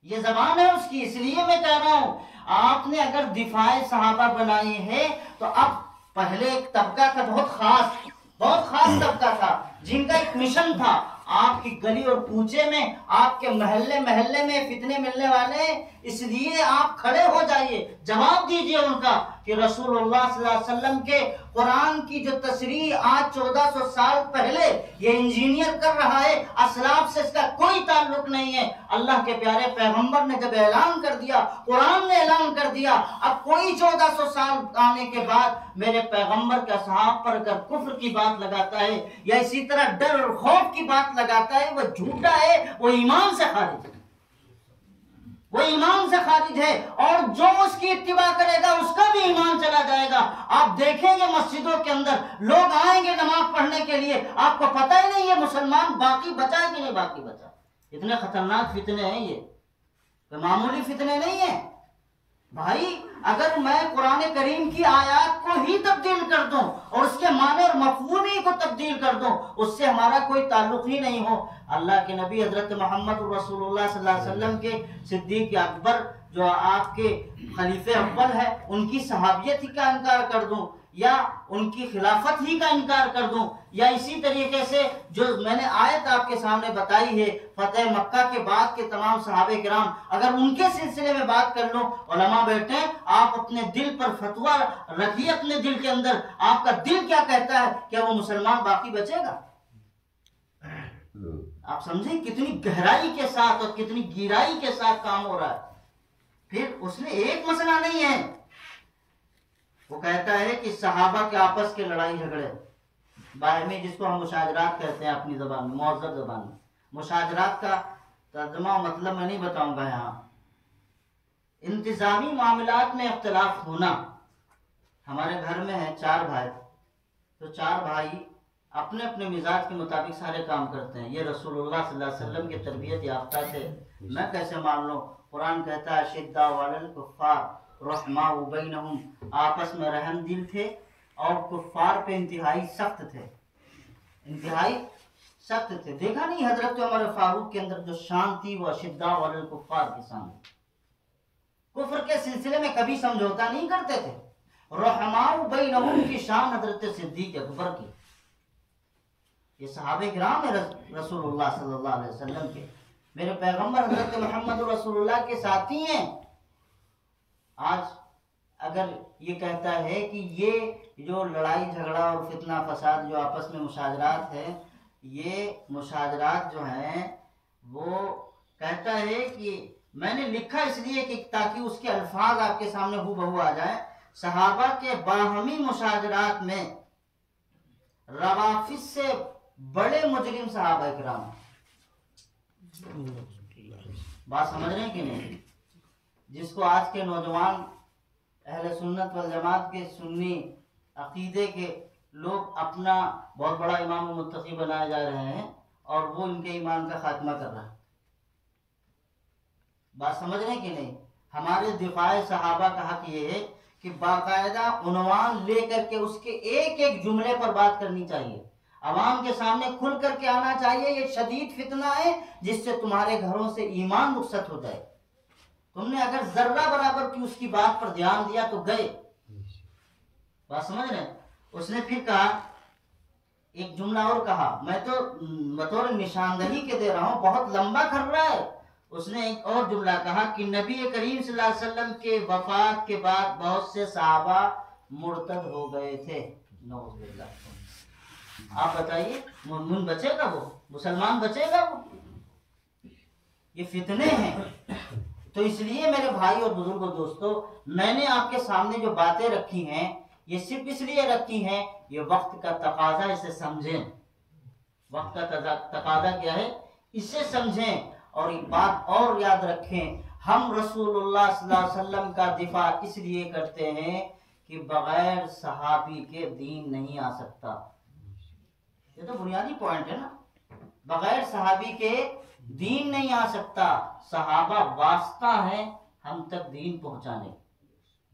ये जबान है उसकी। इसलिए मैं कह रहा हूं, आपने अगर दिफाए सहाबा बनाई है तो अब पहले एक तबका था, बहुत खास तबका था, जिनका एक मिशन था। आपकी गली और कूचे में, आपके महल्ले में फितने मिलने वाले, इसलिए आप खड़े हो जाइए, जवाब दीजिए उनका कि रसूलुल्लाह सल्लल्लाहु अलैहि वसल्लम के कुरान की जो तशरीह आज 1400 साल पहले ये इंजीनियर कर रहा है, असलाफ से इसका कोई ताल्लुक नहीं है। अल्लाह के प्यारे पैगंबर ने जब ऐलान कर दिया, कुरान ने ऐलान कर दिया, अब कोई 1400 साल आने के बाद मेरे पैगंबर के असहाब पर अगर कुफ्र की बात लगाता है या इसी तरह डर और खौफ की बात लगाता है, वो झूठा है, वो ईमान से खारिज है, वो ईमान से खारिज है। और जो उसकी इत्तिबा करेगा उसका भी ईमान चला जाएगा। आप देखेंगे मस्जिदों के अंदर लोग आएंगे नमाज पढ़ने के लिए, आपको पता ही नहीं है मुसलमान बाकी बचा है कि नहीं बाकी बचा। इतने खतरनाक फितने हैं, ये तो मामूली फितने नहीं है भाई। अगर मैं कुरान करीम की आयत को ही तब्दील कर दूं और उसके माने और मफहूम ही को तब्दील कर दूं, उससे हमारा कोई ताल्लुक ही नहीं हो। अल्लाह के नबी हजरत मोहम्मद रसूलुल्लाह सल्लल्लाहु अलैहि वसल्लम के सिद्दीक अकबर जो आपके खलीफे अव्वल है, उनकी सहाबियत ही का इनकार कर दूं या उनकी खिलाफत ही का इनकार कर दूं, या इसी तरीके से जो मैंने आयत आपके सामने बताई है फतेह मक्का के बाद के तमाम सहाबे किराम, अगर उनके सिलसिले में बात कर लो, उलमा बैठे, आप अपने दिल पर फतवा रखिए, अपने दिल के अंदर आपका दिल क्या कहता है, क्या वो मुसलमान बाकी बचेगा? आप समझे कितनी गहराई के साथ और कितनी गिराई के साथ काम हो रहा है। फिर उसने एक मसला नहीं है, वो कहता है कि सहाबा के आपस के लड़ाई झगड़े बाहमी, जिसको हम मुशाजरात कहते हैं अपनी जबान में, मुअज़्ज़ब जबान में। मुशाजरात का तर्जुमा मतलब मैं नहीं बताऊंगा यहाँ। इंतजामी मामलात में इख्तिलाफ होना। हमारे घर में है 4 भाई, तो 4 भाई अपने अपने मिजाज के मुताबिक सारे काम करते हैं। ये रसूलुल्लाह सल्लल्लाहु अलैहि वसल्लम के तरबियत याफ्ता थे, मैं कैसे मान लूं? कुरान कहता है शिद्दा वलल कुफ्फार रहमाउ बैनहुम, आपस में रहम दिल थे और कुफ्फार पे इंतहाई सख्त थे, इंतहाई सख्त थे। देखा नहीं हजरत उमर फारूक के अंदर जो शान थी, वो शिद्दा वलल कुफ्फार की शान। कुफ्र के सिलसिले में कभी समझौता नहीं करते थे। रहमाउ बैनहुम की शान हजरत सिद्दीक अकबर की। ये सहाबे किराम है रसूलुल्लाह सल्लल्लाहु अलैहि वसल्लम के, मेरे पैगंबर हजरत मोहम्मद रसूलुल्लाह के साथी हैं। आज अगर ये कहता है कि ये जो लड़ाई झगड़ा और फितना फसाद जो आपस में मुशाजरात है, ये मुशाजरात जो हैं वो कहता है कि मैंने लिखा इसलिए कि ताकि उसके अल्फाज आपके सामने हूबहू आ जाए। सहाबा के बाहमी मुशाजरात में रवाफिज से बड़े मुजरिम सहाबा किराम। बात समझ रहे हैं कि नहीं? जिसको आज के नौजवान अहले सुन्नत वल जमात के सुन्नी अकीदे के लोग अपना बहुत बड़ा इमाम मुत्तकी बनाए जा रहे हैं और वो इनके ईमान का खात्मा कर रहा है। बात समझ रहे हैं कि नहीं? हमारे दिफाए सहाबा का हक ये है कि बाकायदा उन्वान लेकर के उसके एक एक जुमले पर बात करनी चाहिए, अवाम के सामने खुल करके आना चाहिए। ये शदीद फितना है जिससे तुम्हारे घरों से ईमान रुखसत हो जाए। तुमने अगर जर्रा बराबर की उसकी बात पर ध्यान दिया तो गए। बात समझ रहे? उसने फिर कहा, एक जुमला और कहा, मैं तो बतौर निशानदही के दे रहा हूं, बहुत लंबा कर रहा है। उसने एक और जुमला कहा कि नबी करीम सल्लल्लाहु अलैहि वसल्लम के वफात के बाद बहुत से सहाबा मुर्तद हो गए थे। आप बताइए मुमिन बचेगा, वो मुसलमान बचेगा? वो ये फितने हैं। तो इसलिए मेरे भाई और बुजुर्गों दोस्तों, मैंने आपके सामने जो बातें रखी हैं ये सिर्फ इसलिए रखी हैं, ये वक्त का तकाजा, इसे समझें। वक्त का तकाजा क्या है, इसे समझें। और एक बात और याद रखें, हम रसूलुल्लाह सल्लल्लाहु अलैहि वसल्लम का दिफा इसलिए करते हैं कि बगैर सहाबी के दीन नहीं आ सकता। ये तो बुनियादी पॉइंट है ना, बगैर सहाबी के दीन नहीं आ सकता। सहाबा वास्ता है हम तक दीन पहुंचाने।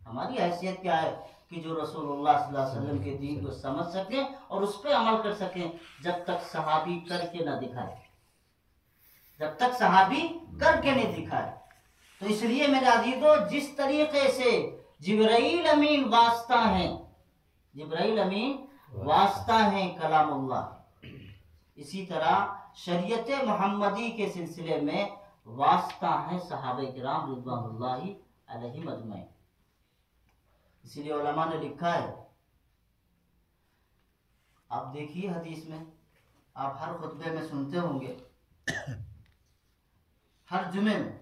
हमारी हैसियत क्या है कि जो रसूलुल्लाह सल्लल्लाहु अलैहि वसल्लम के दीन को समझ सके और उस पर अमल कर सके, जब तक सहाबी करके ना दिखाए, जब तक सहाबी करके नहीं दिखाए। तो इसलिए मेरे अजीजों, जिस तरीके से जिब्राइल अमीन वास्ता है, जिब्राइल अमीन वास्ता है कलामुल्लाह, इसी तरह शरीयत मोहम्मदी के सिलसिले में वास्ता है सहाबे किराम रिज़वानुल्लाहि अलैहिम अजमईन। इसीलिए उलमा ने लिखा है, आप देखिए हदीस में, आप हर खुतबे में सुनते होंगे, हर जुमे में,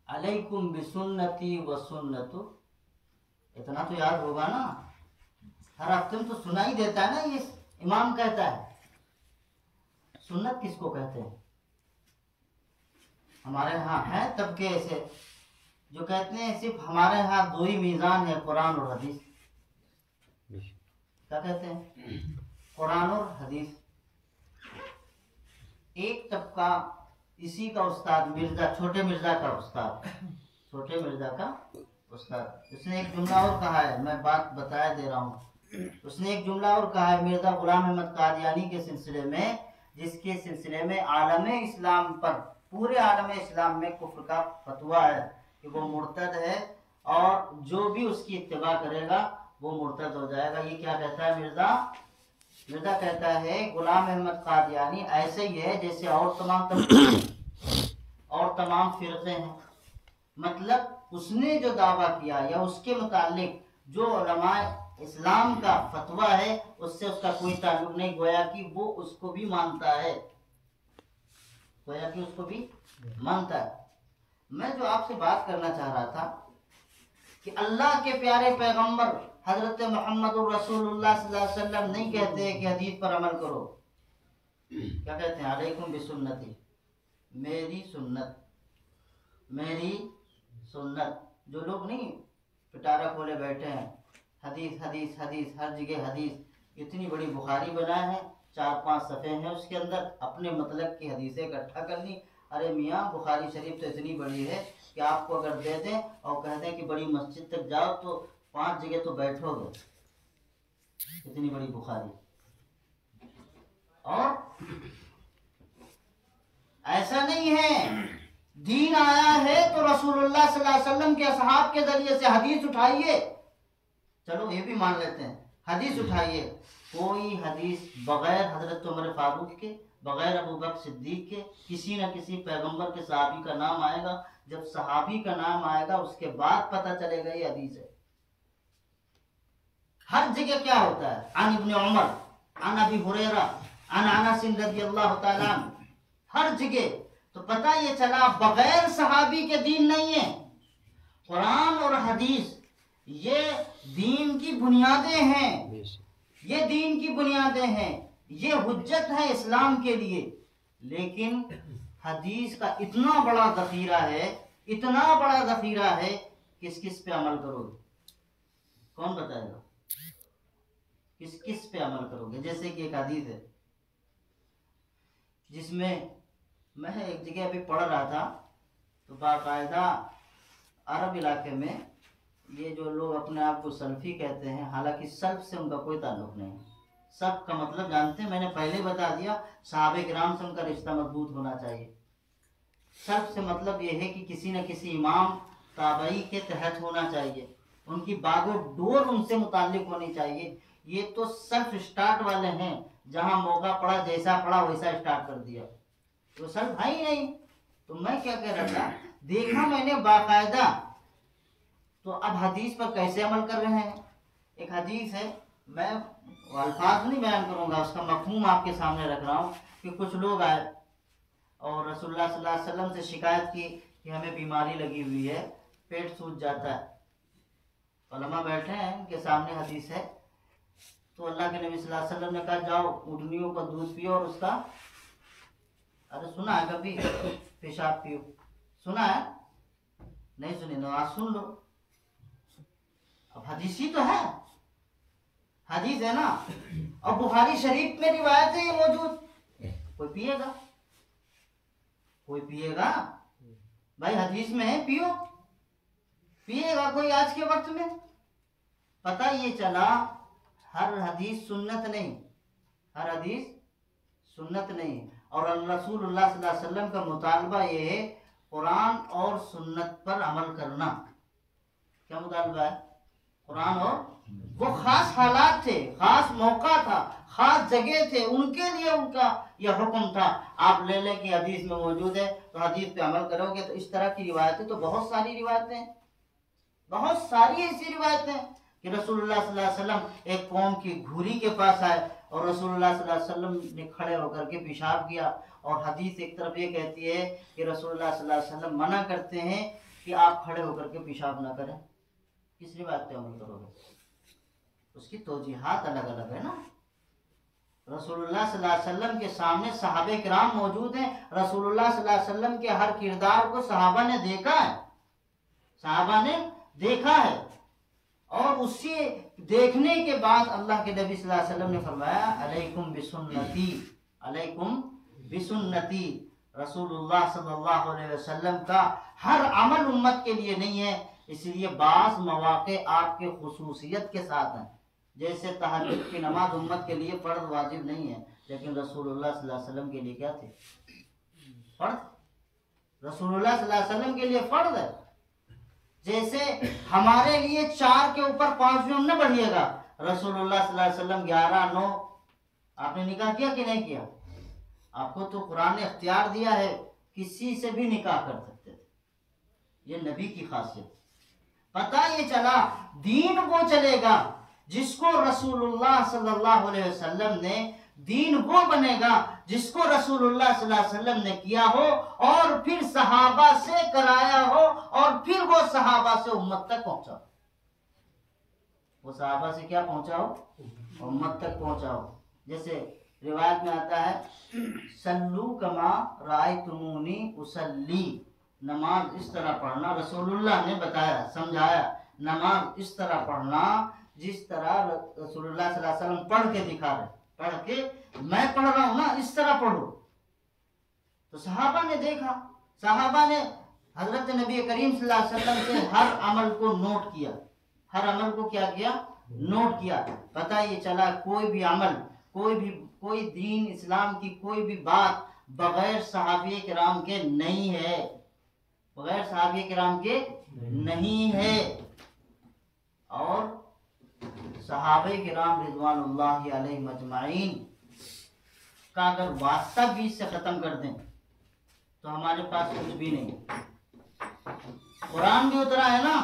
अलैकुम बिसुन्नती व सुन्नतु, इतना तो याद होगा ना, हर हफ्ते में तो सुनाई देता है ना, ये इमाम कहता है। सुन्नत किसको कहते हैं? हमारे यहाँ है तबके ऐसे जो कहते हैं सिर्फ हमारे यहाँ दो ही मीज़ान है, कुरान और हदीस। क्या कहते हैं? कुरान और हदीस। एक तबका इसी का उस्ताद मिर्जा, छोटे मिर्जा का उस्ताद, छोटे मिर्जा का उस्ताद, उसने एक जुमला और कहा है, मैं बात बताया दे रहा हूँ। उसने एक जुमला और कहा है मिर्जा गुलाम अहमद कादियानी के सिलसिले में, जिसके सिलसिले में आलम इस्लाम पर, पूरे आलम इस्लाम में कुफ्र का फतवा है कि वो मुर्तद है और जो भी उसकी इत्तिबा करेगा वो मुर्तद हो जाएगा। ये क्या कहता है मिर्जा? मिर्जा कहता है गुलाम अहमद कादियानी ऐसे ही है जैसे और तमाम फिरके हैं। मतलब उसने जो दावा किया या उसके मुतालिक जो उलमा इस्लाम का फतवा है उससे उसका कोई ताल्लुक नहीं, गोया कि वो उसको भी मानता है, गोया कि उसको भी मानता है। मैं जो आपसे बात करना चाह रहा था कि अल्लाह के प्यारे पैगंबर हजरत मोहम्मद रसूलुल्लाह सल्लल्लाहु अलैहि वसल्लम नहीं कहते कि हदीस पर अमल करो, क्या कहते हैं? अलैकुम बिसुन्नती, मेरी सुन्नत, मेरी सुन्नत। जो लोग नहीं पिटारा खोले बैठे हैं, हदीस हदीस हदीस, हर जगह हदीस, इतनी बड़ी बुखारी बनाए हैं, 4-5 सफ़े हैं उसके अंदर, अपने मतलब की हदीसें इकट्ठा करनी। अरे मियाँ, बुखारी शरीफ तो इतनी बड़ी है कि आपको अगर दे दें और कह दें कि बड़ी मस्जिद तक जाओ तो 5 जगह तो बैठोगे, इतनी बड़ी बुखारी। और ऐसा नहीं है, दीन आया है तो रसूलुल्लाह सल्लल्लाहु अलैहि वसल्लम के असहाब के जरिए से हदीस उठाइए, चलो ये भी मान लेते हैं, हदीस उठाइए। कोई हदीस बगैर हजरत उमर फारूक के, बगैर अबू बकर सिद्दीक के, किसी न किसी पैगंबर के सहाबी का नाम आएगा। जब सहाबी का नाम आएगा उसके बाद पता चलेगा ये हदीस है। हर जगह क्या होता है? अन इब्न उमर, अन अबी हुरैरा, अन अनस रज़ियल्लाहु तआला, हर जगह। तो पता ये चला बगैर सहाबी के दीन नहीं है। कुरान और हदीस ये दीन की बुनियादें हैं, ये दीन की बुनियादें हैं, ये हुज्जत है इस्लाम के लिए। लेकिन हदीस का इतना बड़ा ज़ख़ीरा है, इतना बड़ा ज़ख़ीरा है, किस किस पे अमल करोगे? कौन बताएगा? किस किस पे अमल करोगे? जैसे कि एक हदीस है जिसमें मैं एक जगह अभी पढ़ रहा था, तो बाकायदा अरब इलाके में ये जो लोग अपने आप को सल्फी कहते हैं, हालांकि सल्फ से उनका कोई ताल्लुक नहीं। सब का मतलब जानते हैं, मैंने पहले बता दिया, सहाबे किराम से उनका रिश्ता मजबूत होना चाहिए। सल्फ से मतलब ये है कि किसी न किसी इमाम ताबई के तहत होना चाहिए, उनकी बागो डोर उनसे मुताल्लिक होनी चाहिए। ये तो सल्फ स्टार्ट वाले हैं, जहां मौका पड़ा जैसा पड़ा वैसा स्टार्ट कर दिया, तो सल्फ है ही नहीं। तो मैं क्या कह रहा था, देखा मैंने बाकायदा, तो अब हदीस पर कैसे अमल कर रहे हैं? एक हदीस है, मैं अल्फाज नहीं बयान करूंगा, उसका मफहूम आपके सामने रख रहा हूँ कि कुछ लोग आए और रसूलुल्लाह सल्लल्लाहु अलैहि वसल्लम से शिकायत की कि हमें बीमारी लगी हुई है, पेट सूज जाता है। उलमा बैठे हैं, उनके सामने हदीस है। तो अल्लाह के नबी सल्लल्लाहु अलैहि वसल्लम ने कहा जाओ ऊँटनियों का दूध पियो और उसका, अरे सुना है कभी पेशाब पियो, सुना है? नहीं सुनी तो आज सुन लो। अब हदीस ही तो है, हदीस है ना, और बुखारी शरीफ में रिवायत है ये मौजूद। कोई पिएगा? कोई पिएगा? भाई हदीस में है, पियो, पिएगा कोई आज के वक्त में? पता ये चला हर हदीस सुन्नत नहीं, हर हदीस सुन्नत नहीं। और रसूलुल्लाह सल्लल्लाहु अलैहि वसल्लम का मुतालबा ये है कुरान और सुन्नत पर अमल करना। क्या मुतालबा है? कुरान और, वो खास हालात थे, खास मौका था, खास जगह थे, उनके लिए उनका यह हुक्म था। आप ले लें कि हदीस में मौजूद है तो हदीस पे अमल करोगे। तो इस तरह की रिवायतें तो बहुत सारी रिवायतें, बहुत सारी ऐसी रिवायतें कि रसूलुल्लाह सल्लल्लाहु अलैहि वसल्लम एक कौम की घूरी के पास आए और रसूलुल्लाह सल्लल्लाहु अलैहि वसल्लम ने खड़े होकर के पेशाब किया। और हदीस एक तरफ ये कहती है कि रसूलुल्लाह सल्लल्लाहु अलैहि वसल्लम मना करते हैं कि आप खड़े होकर के पेशाब ना करें। किस रिवायत पे अमल करोगे? उसकी तौजीहात अलग अलग है ना। रसूलुल्लाह सल्लल्लाहु अलैहि वसल्लम के सामने सहाबे किराम मौजूद हैं। रसूलुल्लाह सल्लल्लाहु अलैहि वसल्लम के हर किरदार को सहाबा ने देखा है, सहाबा ने देखा है। और उसी देखने के बाद अल्लाह के नबी सल्लल्लाहु अलैहि वसल्लम ने फरमाया अलैकुम बिसुन्नती, अलैकुम बिसुन्नती। रसूलुल्लाह सल्लल्लाहु अलैहि वसल्लम का हर अमल उम्मत के लिए नहीं है, इसलिए बास मौके आपके खुसूसियत के साथ हैं। जैसे तहज्जुद की नमाज उम्मत के लिए फर्ज वाजिब नहीं है, लेकिन रसूलुल्लाह सल्लल्लाहु अलैहि वसल्लम के लिए क्या थे? फर्ज। रसूलुल्लाह सल्लल्लाहु अलैहि वसल्लम के लिए फर्ज है। जैसे हमारे लिए 4 के ऊपर 5 भी न बढ़िएगा, रसूलुल्लाह सल्लल्लाहु अलैहि वसल्लम 11-9। आपने निकाह किया कि नहीं किया? आपको तो कुरान ने इख्तियार दिया है, किसी से भी निकाह कर सकते थे, ये नबी की खासियत। पता ये चला दीन वो चलेगा जिसको रसूलुल्लाह सल्लल्लाहु अलैहि वसल्लम ने, दीन वो बनेगा जिसको रसूलुल्लाह सल्लल्लाहु अलैहि वसल्लम ने किया हो और फिर सहाबा से कराया हो और फिर वो सहाबा से उम्मत तक पहुंचा। वो सहाबा से क्या पहुंचा हो? उम्मत तक पहुंचा हो। जैसे रिवायत में आता है सल्लू कमा रायतुमूनी उसल्ली, नमाज इस तरह पढ़ना, रसूलुल्लाह ने बताया, समझाया, नमाज इस तरह पढ़ना जिस तरह रसूलुल्लाह सल्लल्लाहु अलैहि वसल्लम पढ़ के दिखा रहे, पढ़ के मैं पढ़ रहा हूं ना, इस तरह पढ़ो। तो सहाबा ने देखा, सहाबा ने हजरत नबी करीम सल्लल्लाहु अलैहि वसल्लम से हर अमल को नोट किया, हर अमल को क्या किया? नोट किया। पता ये चला कोई भी अमल, कोई दीन इस्लाम की कोई भी बात बगैर सहाबे किराम के नहीं है, बगैर सहाबे किराम के नहीं है। और सहाबे किराम रिज़वानुल्लाहि अलैहिम अजमाइन का अगर वास्ता बीच से खत्म कर दें तो हमारे पास कुछ भी नहीं। कुरान भी उतरा है ना,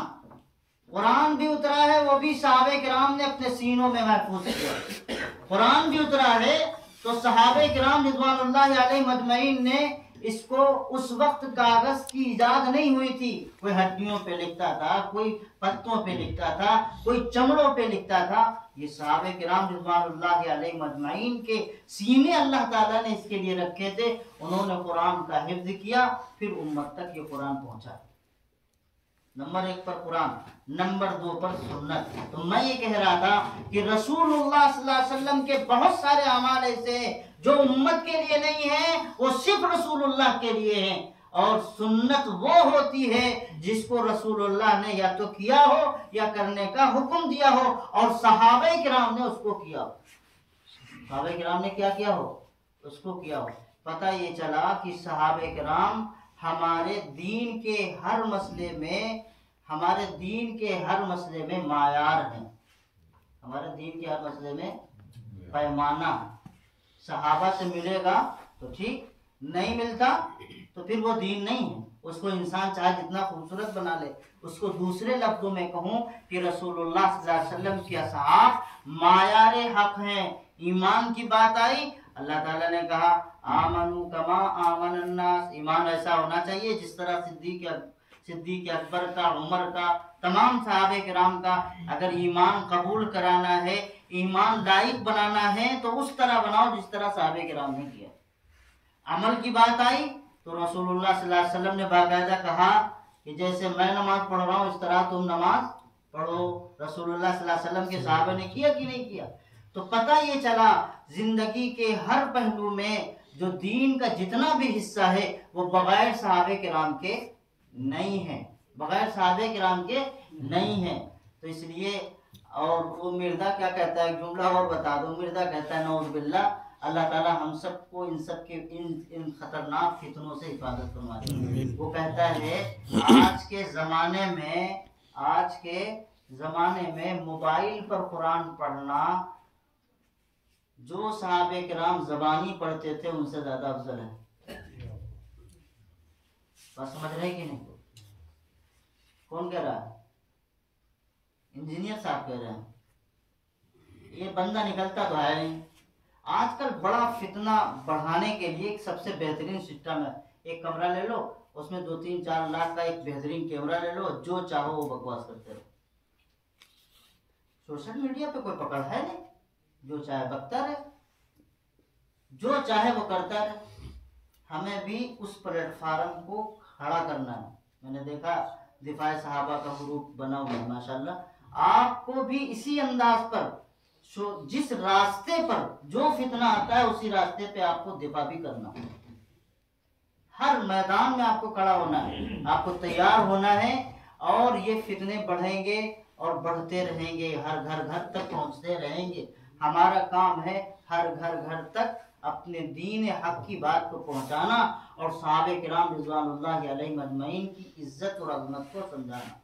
कुरान भी उतरा है, वो भी सहाबे किराम ने अपने सीनों में महफूज किया। कुरान भी उतरा है तो सहाबे किराम रिज़वानुल्लाहि अलैहिम अजमईन ने इसको, उस वक्त कागज की इजाद नहीं हुई थी, कोई हड्डियों पे लिखता था, कोई पत्तों पे लिखता था, कोई चमड़ों पे लिखता था। ये सहाबे किराम रिज़वानुल्लाहि अलैहिम अजमईन के सीने अल्लाह ताला ने इसके लिए रखे थे। उन्होंने कुरान का हिफ्ज किया, फिर उम्मत तक ये कुरान पहुंचा। नंबर 1 पर कुरान, नंबर 2 पर सुन्नत। तो मैं ये कह रहा था कि रसूलुल्लाह सल्लल्लाहु अलैहि वसल्लम के बहुत सारे अमाल ऐसे हैं जो उम्मत के लिए नहीं है, वो सिर्फ रसूलुल्लाह के लिए हैं। और सुन्नत वो होती है जिसको रसूलुल्लाह ने या तो किया हो या करने का हुक्म दिया हो और सहाबे किराम ने उसको किया हो। सहाबे किराम ने क्या किया हो? उसको किया हो। पता ये चला कि सहाबे किराम हमारे दीन के हर मसले में, हमारे दीन के हर मसले में मायार हैं, हमारे दीन के हर मसले में पैमाना। सहाबा से मिलेगा तो ठीक, नहीं मिलता तो फिर वो दीन नहीं है। उसको इंसान चाहे जितना खूबसूरत बना ले, उसको दूसरे लफ्जों में कहूँ कि रसूलुल्लाह सल्लल्लाहु अलैहि वसल्लम के असहाब मायारे हक हैं। ईमान की बात आई, अल्लाह ताला ने कहा आमनु कमा आमन अन्नास, ईमान ऐसा होना चाहिए जिस तरह सिद्दीक अकबर का, उमर का, तमाम सहाबे किराम का अगर ईमान कबूल कराना है, ईमान लायक बनाना है तो उस तरह बनाओ जिस तरह सहाबे किराम ने किया। अमल की बात आई तो रसूलुल्लाह सल्लल्लाहु अलैहि वसल्लम ने बाकायदा कहा कि जैसे मैं नमाज पढ़ रहा हूँ इस तरह तुम नमाज पढ़ो। रसूलुल्लाह सल्लल्लाहु अलैहि वसल्लम के सहाबा ने किया कि नहीं किया? तो पता ये चला जिंदगी के हर पहलू में जो दीन का जितना भी हिस्सा है वो बगैर सहाबे किराम के नहीं है, बगैर सहाबे किराम के नहीं है। तो इसलिए और वो मिर्जा क्या कहता है, जुमला और बता दो, मिर्जा कहता है नौज़ बिल्लाह, अल्लाह ताला हम सबको इन सब के इन खतरनाक फितनों से हिफाजत फरमा दे। वो कहता है आज के ज़माने में मोबाइल पर कुरान पढ़ना जो सहाबे किराम ज़बानी पढ़ते थे उनसे ज़्यादा अफजल है। बस समझ रहे कि नहीं? कौन कह रहा है? इंजीनियर साहब कह रहे हैं। ये बंदा निकलता तो है नहीं। आजकल बड़ा फितना बढ़ाने के लिए एक सबसे बेहतरीन सिस्टम है, एक कमरा ले लो, उसमें 2-3-4 लाख का एक बेहतरीन कैमरा ले लो, जो चाहो वो बकवास करते रहो। सोशल मीडिया पे कोई पकड़ है नहीं, जो चाहे बकता रहे, जो चाहे वो करता रहे। हमें भी उस प्लेटफार्म को खड़ा करना है। मैंने देखा दिफाए सहाबा का ग्रुप बना हुआ है माशाल्लाह। आपको भी इसी अंदाज पर जिस रास्ते पर जो फितना आता है उसी रास्ते पे आपको दिफा भी करना है। हर मैदान में आपको खड़ा होना है, आपको तैयार होना है। और ये फितने बढ़ेंगे और बढ़ते रहेंगे, हर घर घर तक पहुंचते रहेंगे। हमारा काम है हर घर घर तक अपने दीन हक की बात को पहुंचाना और सहाबे किराम रिज़वानुल्लाहि अलैहिम अजमईन की इज्जत और अजमत को समझाना।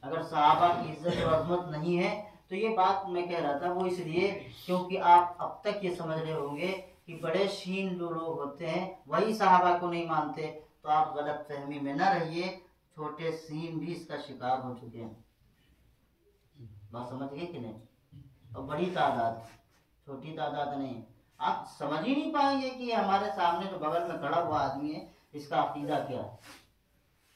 अगर सहाबा की इज्जत और अजमत नहीं है तो ये बात मैं कह रहा था वो इसलिए क्योंकि आप अब तक ये समझ रहे होंगे कि बड़े शीन जो लोग होते हैं वही सहाबा को नहीं मानते। तो आप गलत फहमी में न रहिए, छोटे सीन भी इसका शिकार हो चुके हैं। बात समझ गए कि नहीं? और बड़ी तादाद, छोटी तादाद नहीं। आप समझ ही नहीं पाएंगे कि हमारे सामने जो बगल में खड़ा हुआ आदमी है इसका अकीदा क्या है।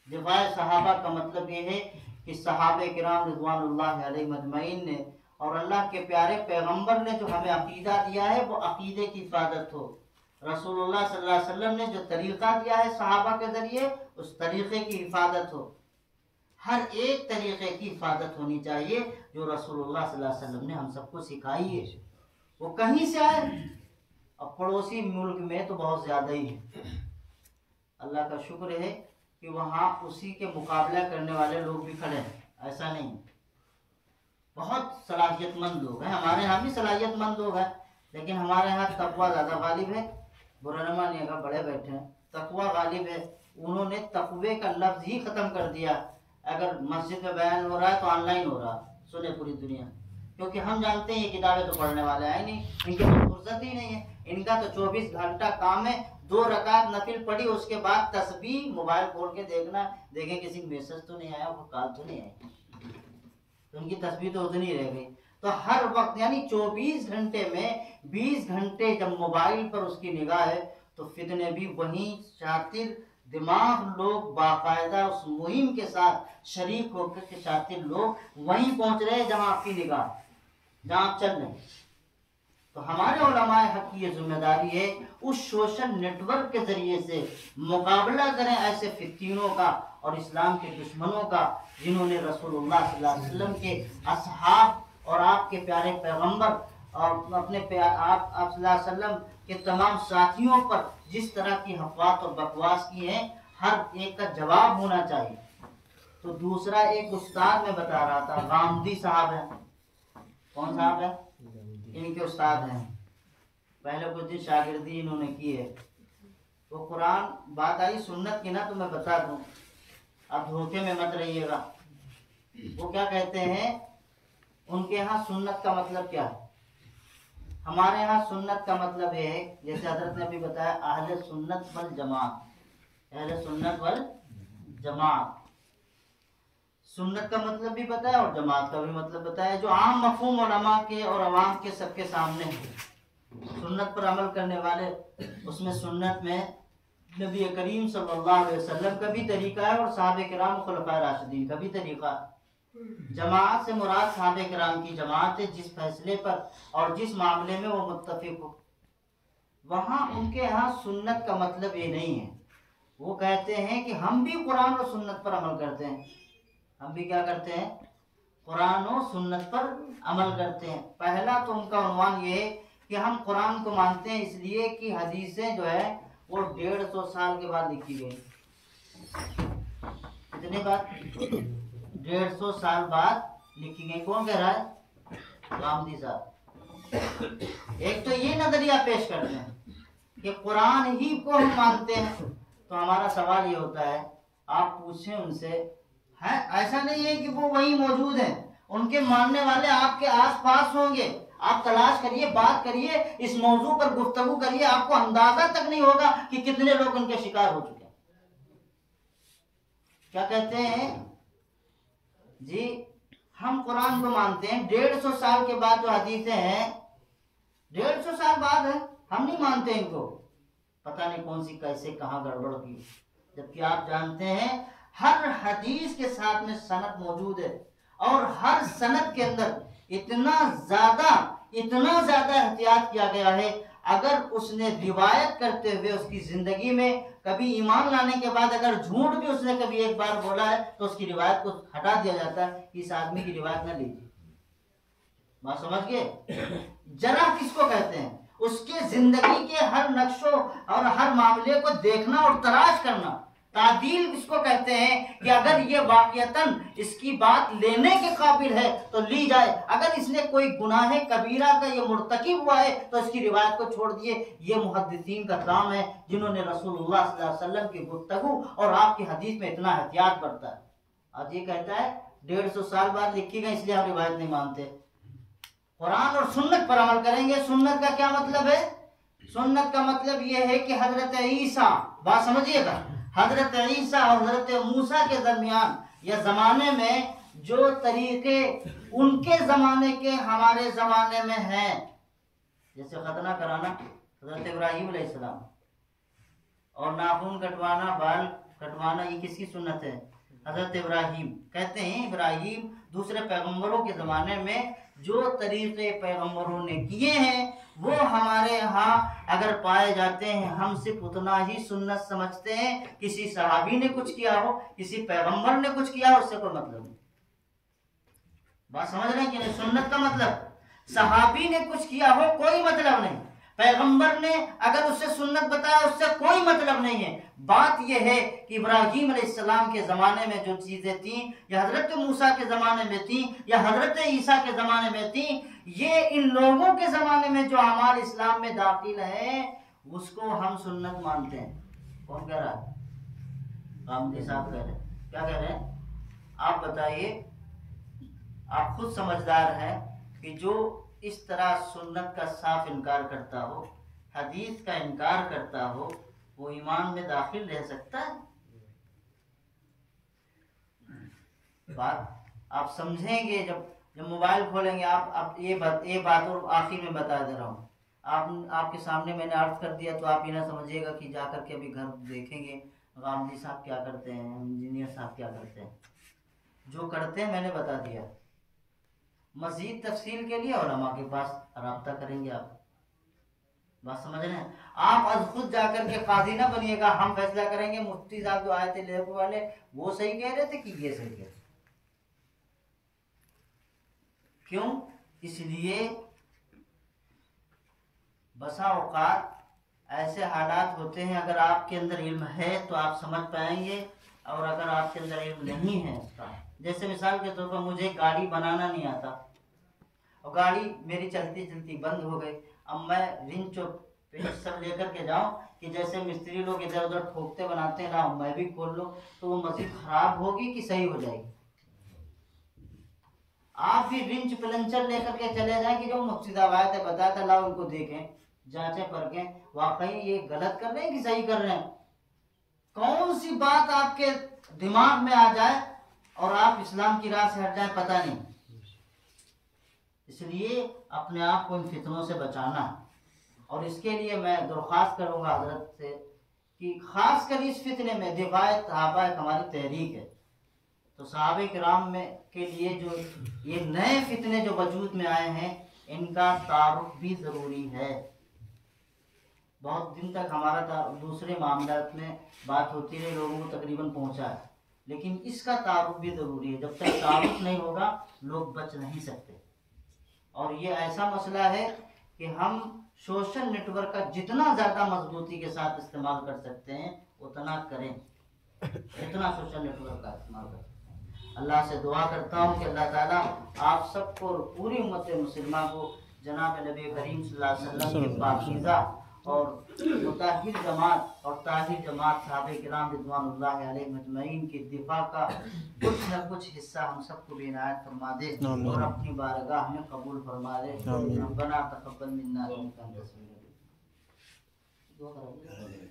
दिफाए सहाबा का मतलब ये है कि सहाबे किराम रिज़वानुल्लाहि अलैहिम अजमईन ने और अल्लाह के प्यारे पैगंबर ने जो हमें अकीदा दिया है वो अकीदे की हिफाजत हो। रसूलुल्लाह सल्लल्लाहु अलैहि वसल्लम ने जो तरीक़ा दिया है सहाबा के ज़रिए उस तरीक़े की हिफाजत हो। हर एक तरीक़े की हिफाजत होनी चाहिए जो रसूलुल्लाह सल्लल्लाहु अलैहि वसल्लम ने हम सबको सिखाई है। वो कहीं से आए, अब पड़ोसी मुल्क में तो बहुत ज़्यादा ही है। अल्लाह का शुक्र है कि वहाँ उसी के मुकाबला करने वाले लोग भी खड़े हैं, ऐसा नहीं। बहुत सलाहियतमंद लोग हैं, हमारे यहाँ भी सलाहियतमंद लोग हैं, लेकिन हमारे यहाँ तकवा ज़्यादा गालिब है। बुरा न मानिएगा, बड़े बैठे हैं, तकवा गालिब है। उन्होंने तकवे का लफ्ज़ ही ख़त्म कर दिया। अगर मस्जिद में बयान हो रहा है तो ऑनलाइन हो रहा, सुने पूरी दुनिया, क्योंकि हम जानते हैं ये किताबें तो पढ़ने वाले हैं नहीं, इनके पास फुर्सत ही नहीं है। इनका तो 24 घंटा काम है, 2 रकात नफिल पढ़ी, उसके बाद तस्बीह मोबाइल खोल के देखना, देखें किसी मैसेज तो नहीं आया, वो कॉल तो नहीं आई, तो उनकी तस्बीह तो उतनी रह गई। तो हर वक्त यानी 24 घंटे में 20 घंटे जब मोबाइल पर उसकी निगाह है तो फितने भी वहीं शातिर दिमाग लोग बाकायदा उस मुहिम के साथ शरीक होकर के शातिर लोग वहीं पहुंच रहे हैं जहां आपकी निगाह, जहां आप चल रहे। तो हमारे उलमाए हक की ये जिम्मेदारी है उस सोशल नेटवर्क के जरिए से मुकाबला करें ऐसे फितनों का और इस्लाम के दुश्मनों का जिन्होंने रसूलुल्लाह सल्लल्लाहु अलैहि वसल्लम के असहाब और आपके प्यारे पैगंबर और अपने आप सल्लल्लाहु अलैहि वसल्लम के तमाम साथियों पर जिस तरह की हफ़वात और बकवास की है, हर एक का जवाब होना चाहिए। तो दूसरा एक उस्ताद मैं बता रहा था, गामदी साहब है। कौन साहब है? इनके उस्ताद हैं, पहले कुछ दिन शागिर्दी इन्होंने की है। तो कुरान बात आई सुन्नत की ना, तो मैं बता दूं, अब धोखे में मत रहिएगा। वो क्या कहते हैं, उनके यहाँ सुन्नत का मतलब क्या है? हमारे यहाँ सुन्नत का मतलब ये है, जैसे हजरत ने अभी बताया, अहले सुन्नत वल जमात, अहले सुन्नत वल जमात। सुन्नत का मतलब भी बताया और जमात का भी मतलब बताया, जो आम मफहूम उलमा के और अवाम के सबके सामने है। सुन्नत पर अमल करने वाले, उसमें सुन्नत में नबी करीम सल्लल्लाहु अलैहि वसल्लम का भी तरीका है और साहबे किराम खुलफाए राशिदीन का भी तरीका है। जमात से मुराद साहबे किराम की जमात है, जिस फैसले पर और जिस मामले में वो मुत्तफिक हो। वहाँ उनके यहाँ सुन्नत का मतलब ये नहीं है। वो कहते हैं कि हम भी कुरान और सुन्नत पर अमल करते हैं। हम भी क्या करते हैं? कुरान और सुन्नत पर अमल करते हैं। पहला तो उनका उन्वान ये है कि हम कुरान को मानते हैं इसलिए कि हदीसें जो है वो 150 साल के बाद लिखी गई। कितने बाद? 150 साल बाद लिखी गई। कौन कह रहा है? गांधी साहब। एक तो ये नजरिया पेश करते हैं कि कुरान ही को हम मानते हैं। तो हमारा सवाल ये होता है, आप पूछें उनसे, है ऐसा नहीं है कि वो वही मौजूद हैं, उनके मानने वाले आपके आसपास होंगे। आप तलाश करिए, बात करिए, इस मौजू पर गुफ्तगू करिए, आपको अंदाजा तक नहीं होगा कि कितने लोग उनके शिकार हो चुके हैं। क्या कहते हैं जी? हम कुरान को मानते हैं, 150 साल के बाद जो हदीसें हैं 150 साल बाद है, हम नहीं मानते इनको। पता नहीं कौन सी कैसे कहाँ गड़बड़ की, जबकि आप जानते हैं हर हदीस के साथ में सनद मौजूद है और हर सनद के अंदर इतना ज्यादा एहतियात किया गया है। अगर उसने रिवायत करते हुए उसकी जिंदगी में कभी ईमान लाने के बाद अगर झूठ भी उसने कभी एक बार बोला है तो उसकी रिवायत को हटा दिया जाता है कि इस आदमी की रिवायत न लीजिए। बात समझ गए? जरा किसको कहते हैं? उसके जिंदगी के हर नक्शों और हर मामले को देखना और तलाश करना। तादील इसको कहते हैं कि अगर ये वाक़ियतन इसकी बात लेने के काबिल है तो ली जाए, अगर इसने कोई गुनाह कबीरा का ये मुर्तकिब हुआ है तो इसकी रिवायत को छोड़ दिए। ये मुहद्दिसीन का काम है जिन्होंने रसूलुल्लाह सल्लल्लाहु अलैहि वसल्लम की गुफ्तगू और आपकी हदीस में इतना एहतियात बरता है। आज ये कहता है 150 साल बाद लिखी गई इसलिए हम रिवायत नहीं मानते। कुरान और सुन्नत पर अमल करेंगे। सुन्नत का क्या मतलब है? सुन्नत का मतलब ये है कि हजरत ईसा, बात समझिएगा, हजरत ईसा और हजरत मूसा के दरमियान या जमाने में जो तरीके उनके जमाने के हमारे जमाने में हैं, जैसे खतना कराना हजरत इब्राहिम अलैहिस्सलाम, और नाखून कटवाना, बाल कटवाना, ये किसकी सुन्नत है? हजरत इब्राहिम। कहते हैं इब्राहिम दूसरे पैगंबरों के ज़माने में जो तरीक़े पैगंबरों ने किए हैं वो हमारे यहाँ अगर पाए जाते हैं, हम सिर्फ उतना ही सुन्नत समझते हैं। किसी सहाबी ने कुछ किया हो, किसी पैगंबर ने कुछ किया हो, उससे कोई मतलब नहीं। बात समझ रहे हैं कि नहीं? सुन्नत का मतलब सहाबी ने कुछ किया हो कोई मतलब नहीं, पैगंबर ने अगर उससे सुन्नत बताया उससे कोई मतलब नहीं है। बात यह है कि इब्राहिम अलैहिस्सलाम के ज़माने में जो चीज़ें थीं या हज़रत मूसा के ज़माने में थीं या हज़रत ईसा के ज़माने में थीं, ये इन लोगों के ज़माने में जो अमाल इस्लाम में दाखिल है उसको हम सुन्नत मानते हैं। कौन कह रहा है? गांधी साहब कह रहे हैं। क्या कह रहे हैं? आप बताइए, आप खुद समझदार हैं कि जो इस तरह सुन्नत का साफ इनकार करता हो, हदीस का इनकार करता हो, वो ईमान में दाखिल रह सकता है? बात आप समझेंगे जब मोबाइल खोलेंगे। आप ये बात और आखिर में बता दे रहा हूँ, आपके सामने मैंने अर्ज कर दिया तो आप ये ना समझिएगा कि जाकर के अभी घर देखेंगे गांधी साहब क्या करते हैं, इंजीनियर साहब क्या करते हैं। जो करते हैं मैंने बता दिया। मज़ीद तफसील के लिए उलमा के पास राब्ता करेंगे आप। बात समझ रहे हैं? आप आज खुद जाकर के काजी ना बनिएगा, हम फैसला करेंगे मुफ्ती साहब जो आए थे लेबर वाले वो सही कह रहे थे कि ये सही कह रहे थे। क्यों? इसलिए बसा औकात ऐसे हालात होते हैं, अगर आपके अंदर इल्म है तो आप समझ पाएंगे, और अगर आपके अंदर इल्म नहीं है उसका, जैसे मिसाल के तौर पर मुझे गाड़ी बनाना नहीं आता और गाड़ी मेरी चलती चलती बंद हो गई। अब मैं रिंच और पेंच सब लेकर के जाऊं कि जैसे मिस्त्री लोग इधर उधर ठोकते बनाते हैं ना, मैं भी खोल लूं, तो वो मजीद खराब होगी कि सही हो जाएगी? आप भी रिंच प्लंचर लेकर के चले जाएं कि जो मुफ्तिदाबाद है बताया था, लाओ उनको देखें, जांचें परखें वाकई ये गलत कर रहे हैं कि सही कर रहे हैं। कौन सी बात आपके दिमाग में आ जाए और आप इस्लाम की राह से हट जाए, पता नहीं। इसलिए अपने आप को इन फितनों से बचाना। और इसके लिए मैं दरख्वास्त करूंगा हजरत से कि खास कर इस फितने में दिफाए सहाबा एक हमारी तहरीक है, तो सहाबे किराम में के लिए जो ये नए फितने जो वजूद में आए हैं इनका तारुफ भी ज़रूरी है। बहुत दिन तक हमारा दूसरे मामलात में बात होती रही, लोगों को तकरीबन पहुंचा है, लेकिन इसका तारुफ भी ज़रूरी है। जब तक तारुफ नहीं होगा लोग बच नहीं सकते। और ये ऐसा मसला है कि हम सोशल नेटवर्क का जितना ज़्यादा मजबूती के साथ इस्तेमाल कर सकते हैं उतना करें, जितना सोशल नेटवर्क का इस्तेमाल कर सकते हैं। अल्लाह से दुआ करता हूँ कि अल्लाह ताला आप सबको और पूरी उम्मत मुसलिमा को जनाब नबी करीम सल्लल्लाहु अलैहि वसल्लम के पाकीज़ा और मुताहिर जमात और ताहिर जमात साहबे किराम रिज़वानुल्लाहि अलैहिम अजमईन की दिफा का कुछ न कुछ हिस्सा हम सबको भी इनायत फरमा दे और अपनी बारगाह में कबूल फरमा दे। रब्बना तक़ब्बल मिन्ना इन्नका अंतस समीउल अलीम।